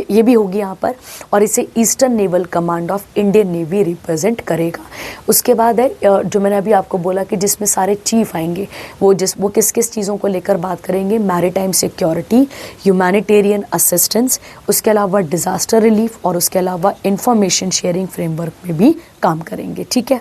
ये भी होगी यहाँ पर, और इसे eastern naval command of Indian navy represent करेगा। उसके बाद है जो मैंने अभी आपको बोला कि जिसमें सारे चीफ आएंगे, वो किस किस चीज़ों को लेकर बात करेंगे, मैरीटाइम सिक्योरिटी, ह्यूमैनिटेरियन असिस्टेंस, उसके अलावा डिज़ास्टर रिलीफ, और उसके अलावा इंफॉर्मेशन शेयरिंग फ्रेमवर्क में भी काम करेंगे। ठीक है,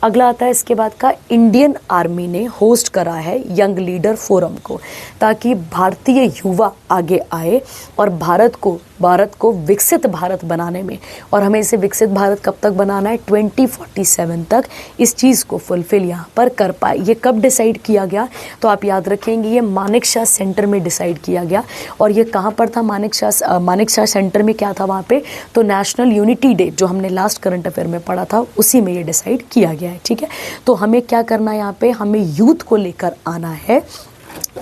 अगला आता है इसके बाद का, इंडियन आर्मी ने होस्ट करा है यंग लीडर फोरम को, ताकि भारतीय युवा आगे आए और भारत को विकसित भारत बनाने में, और हमें इसे विकसित भारत कब तक बनाना है, 2047 तक इस चीज़ को फुलफिल यहाँ पर कर पाए। ये कब डिसाइड किया गया, तो आप याद रखेंगे ये मानेकशॉ सेंटर में डिसाइड किया गया। और ये कहाँ पर था, मानेकशॉ सेंटर में क्या था वहाँ पे, तो नेशनल यूनिटी डे जो हमने लास्ट करंट अफेयर में पढ़ा था उसी में ये डिसाइड किया गया है। ठीक है, तो हमें क्या करना है यहाँ पे, हमें यूथ को लेकर आना है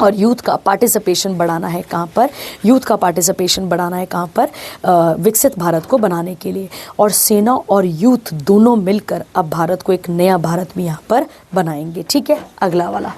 और यूथ का पार्टिसिपेशन बढ़ाना है। कहाँ पर, यूथ का पार्टिसिपेशन बढ़ाना है कहाँ पर, विकसित भारत को बनाने के लिए। और सेना और यूथ दोनों मिलकर अब भारत को एक नया भारत भी यहाँ पर बनाएंगे। ठीक है, अगला वाला,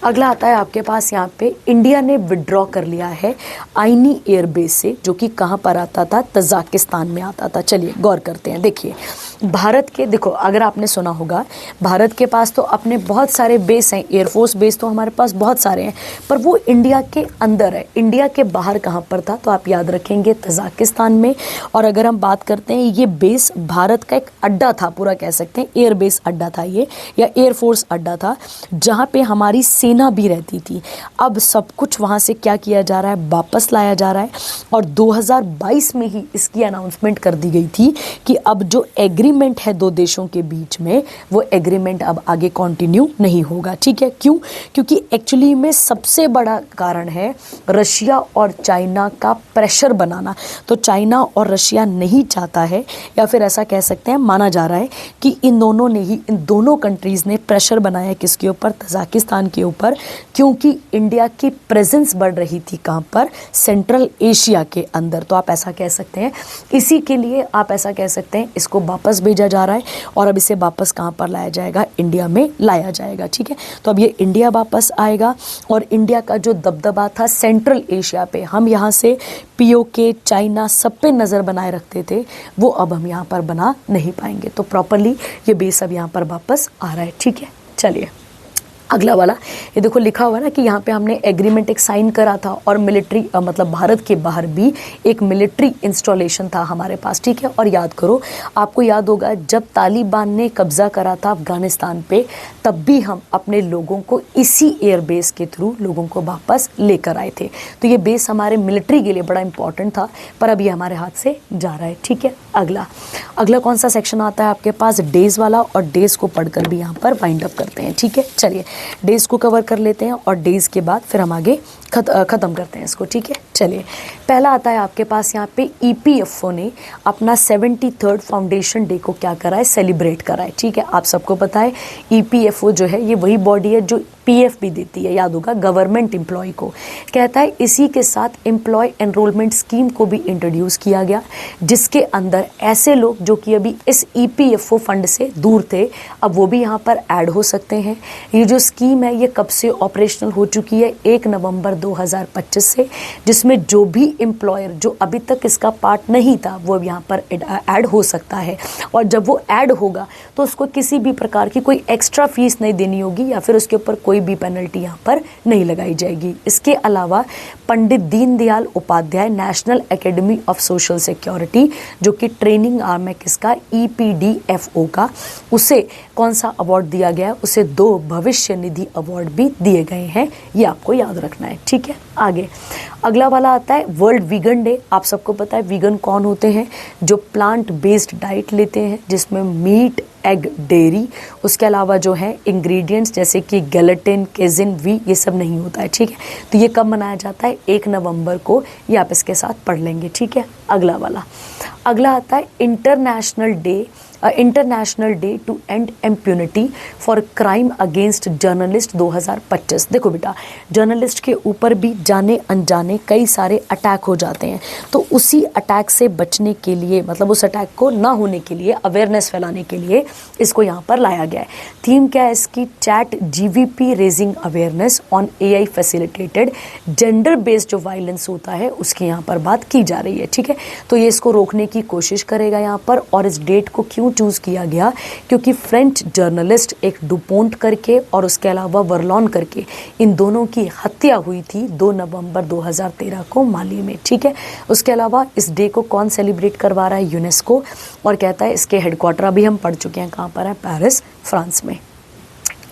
अगला आता है आपके पास यहाँ पे, इंडिया ने विड्रॉ कर लिया है आईनी एयरबेस से, जो कि कहाँ पर आता था, तजाकिस्तान में आता था। चलिए गौर करते हैं। देखिए भारत के, देखो अगर आपने सुना होगा, भारत के पास तो अपने बहुत सारे बेस हैं, एयरफोर्स बेस तो हमारे पास बहुत सारे हैं, पर वो इंडिया के अंदर है। इंडिया के बाहर कहाँ पर था, तो आप याद रखेंगे तजाकिस्तान में। और अगर हम बात करते हैं, ये बेस भारत का एक अड्डा था, पूरा कह सकते हैं एयर बेस अड्डा था ये, या एयरफोर्स अड्डा था, जहाँ पे हमारी सेना भी रहती थी। अब सब कुछ वहाँ से क्या किया जा रहा है, वापस लाया जा रहा है। और 2022 में ही इसकी अनाउंसमेंट कर दी गई थी कि अब जो एग्रीमेंट है दो देशों के बीच में, वो एग्रीमेंट अब आगे कंटिन्यू नहीं होगा। ठीक है, क्यों, क्योंकि एक्चुअली में सबसे बड़ा कारण है रशिया और चाइना का प्रेशर बनाना। तो चाइना और रशिया नहीं चाहता है, या फिर ऐसा कह सकते हैं, माना जा रहा है कि इन दोनों कंट्रीज़ ने प्रेशर बनाया किसके ऊपर, तजाकिस्तान के ऊपर, क्योंकि इंडिया की प्रेजेंस बढ़ रही थी कहाँ पर, सेंट्रल एशिया के अंदर। तो आप ऐसा कह सकते हैं, इसी के लिए आप ऐसा कह सकते हैं, इसको वापस भेजा जा रहा है और अब इसे वापस कहाँ पर लाया जाएगा, इंडिया में लाया जाएगा। ठीक है, तो अब ये इंडिया वापस आएगा और इंडिया का जो दबदबा था सेंट्रल एशिया पे, हम यहाँ से पीओके, चाइना सब पे नज़र बनाए रखते थे, वो अब हम यहाँ पर बना नहीं पाएंगे। तो प्रॉपरली ये बेस अब यहाँ पर वापस आ रहा है। ठीक है, चलिए अगला वाला, ये देखो लिखा हुआ है ना कि यहाँ पे हमने एग्रीमेंट एक साइन करा था और मिलिट्री मतलब भारत के बाहर भी एक मिलिट्री इंस्टॉलेशन था हमारे पास। ठीक है, और याद करो, आपको याद होगा जब तालिबान ने कब्जा करा था अफगानिस्तान पे, तब भी हम अपने लोगों को इसी एयर बेस के थ्रू लोगों को वापस लेकर आए थे। तो ये बेस हमारे मिलिट्री के लिए बड़ा इंपॉर्टेंट था, पर अभी हमारे हाथ से जा रहा है। ठीक है, अगला कौन सा सेक्शन आता है आपके पास, डेज वाला, और डेज को पढ़कर भी यहाँ पर वाइंड अप करते हैं। ठीक है, चलिए डेज को कवर कर लेते हैं और डेज के बाद फिर हम आगे ख़त्म करते हैं इसको। ठीक है, चलिए पहला आता है आपके पास यहाँ पे, ईपीएफओ ने अपना 73rd फाउंडेशन डे को क्या करा है, सेलिब्रेट करा है। ठीक है, आप सबको पता है ईपीएफओ जो है ये वही बॉडी है जो पीएफ भी देती है, याद होगा, गवर्नमेंट एम्प्लॉय को। कहता है इसी के साथ एम्प्लॉय एनरोलमेंट स्कीम को भी इंट्रोड्यूस किया गया, जिसके अंदर ऐसे लोग जो कि अभी इस ईपीएफओ फंड से दूर थे, अब वो भी यहाँ पर ऐड हो सकते हैं। ये जो स्कीम है ये कब से ऑपरेशनल हो चुकी है, 1 नवंबर 2025 से, जिसमें जो भी एम्प्लॉयर जो अभी तक इसका पार्ट नहीं था वो अब यहाँ पर ऐड हो सकता है। और जब वो ऐड होगा तो उसको किसी भी प्रकार की कोई एक्स्ट्रा फीस नहीं देनी होगी, या फिर उसके ऊपर कोई भी पेनल्टी यहाँ पर नहीं लगाई जाएगी। इसके अलावा Pandit Deendayal Upadhyay national academy of social security, जो कि ट्रेनिंग आर्म है किसका, ईपीडीएफओ का, उसे कौन सा अवार्ड दिया गया है, उसे 2 भविष्य निधि अवार्ड भी दिए गए हैं, ये आपको याद रखना है। ठीक है, आगे अगला वाला आता है वर्ल्ड वीगन डे। आप सबको पता है वीगन कौन होते हैं, जो प्लांट बेस्ड डाइट लेते हैं, जिसमें मीट, एग, डेयरी, उसके अलावा जो है इंग्रेडिएंट्स जैसे कि गेलेटिन, केजिन, वी, ये सब नहीं होता है। ठीक है, तो ये कब मनाया जाता है, 1 नवंबर को, ये आप इसके साथ पढ़ लेंगे। ठीक है, अगला आता है international day to end impunity for crime against journalist 2025। देखो बेटा, जर्नलिस्ट के ऊपर भी जाने अनजाने कई सारे अटैक हो जाते हैं, तो उसी अटैक से बचने के लिए, मतलब उस अटैक को ना होने के लिए, अवेयरनेस फैलाने के लिए इसको यहाँ पर लाया गया है। थीम क्या है इसकी, chat GVP raising awareness on AI facilitated gender based जो वायलेंस होता है उसकी यहाँ पर बात की जा रही है। ठीक है, तो ये इसको रोकने की कोशिश करेगा यहाँ पर। और इस डेट को क्यों चूज़ किया गया क्योंकि फ्रेंच जर्नलिस्ट एक डुपोंट करके और उसके अलावा वर्लॉन करके इन दोनों की हत्या हुई थी 2 नवंबर 2013 को माली में, ठीक है। उसके अलावा इस डे को कौन सेलिब्रेट करवा रहा है? यूनेस्को, और कहता है इसके हेडक्वार्टर अभी हम पढ़ चुके हैं कहाँ पर है, पेरिस, फ्रांस में।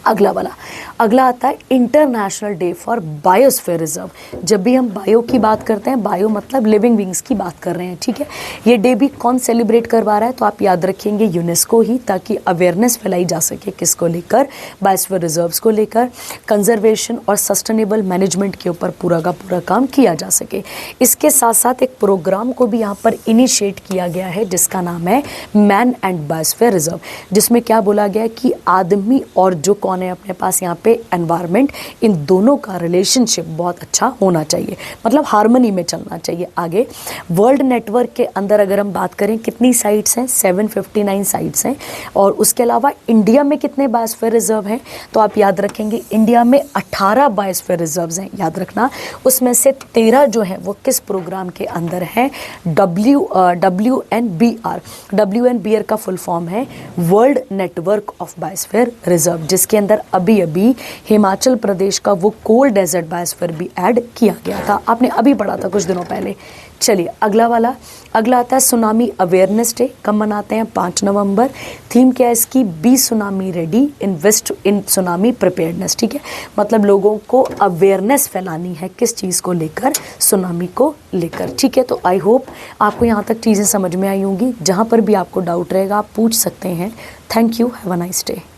अगला आता है international day for biosphere reserve. जब भी हम बायो की बात करते हैं, बायो मतलब लिविंग विंग्स की बात कर रहे हैं, ठीक है। ये डे भी कौन सेलिब्रेट करवा रहा है? तो आप याद रखेंगे यूनेस्को ही, ताकि अवेयरनेस फैलाई जा सके किसको लेकर, बायोस्फीयर रिजर्व्स को लेकर, कंजर्वेशन और सस्टेनेबल मैनेजमेंट के ऊपर पूरा का पूरा काम किया जा सके। इसके साथ साथ एक प्रोग्राम को भी यहाँ पर इनिशिएट किया गया है जिसका नाम है मैन एंड बायोस्फीयर रिजर्व, जिसमें क्या बोला गया है कि आदमी और जो कौन है अपने पास यहाँ पे एनवायरनमेंट, इन दोनों का रिलेशनशिप बहुत अच्छा होना चाहिए, मतलब हार्मनी में चलना चाहिए आगे। वर्ल्ड नेटवर्क के अंदर अगर हम बात करें कितनी साइट्स हैं? 759 साइट्स हैं। और उसके अलावा इंडिया में कितने बायोस्फीयर रिजर्व हैं? तो आप याद रखेंगे इंडिया में 18 बायोस्फीयर रिजर्व्स हैं, याद रखना। उसमें से 13 जो हैं वो किस प्रोग्राम के अंदर हैं? WNBR। WNBR का फुल फॉर्म है world network of biosphere reserve, जिसके अंदर अभी अभी हिमाचल प्रदेश का वो कोल्ड डेजर्ट बायोस्फीयर भी ऐड किया गया था, आपने अभी पढ़ा था कुछ दिनों पहले। चलिए अगला आता है सुनामी अवेयरनेस डे। कब मनाते हैं? 5 नवंबर। थीम क्या है इसकी? Be tsunami ready, invest in tsunami preparedness, ठीक है। मतलब लोगों को अवेयरनेस फैलानी है किस चीज़ को लेकर? सुनामी को लेकर, ठीक है। तो आई होप आपको यहाँ तक चीज़ें समझ में आई होंगी। जहाँ पर भी आपको डाउट रहेगा आप पूछ सकते हैं। Thank you, have a nice day.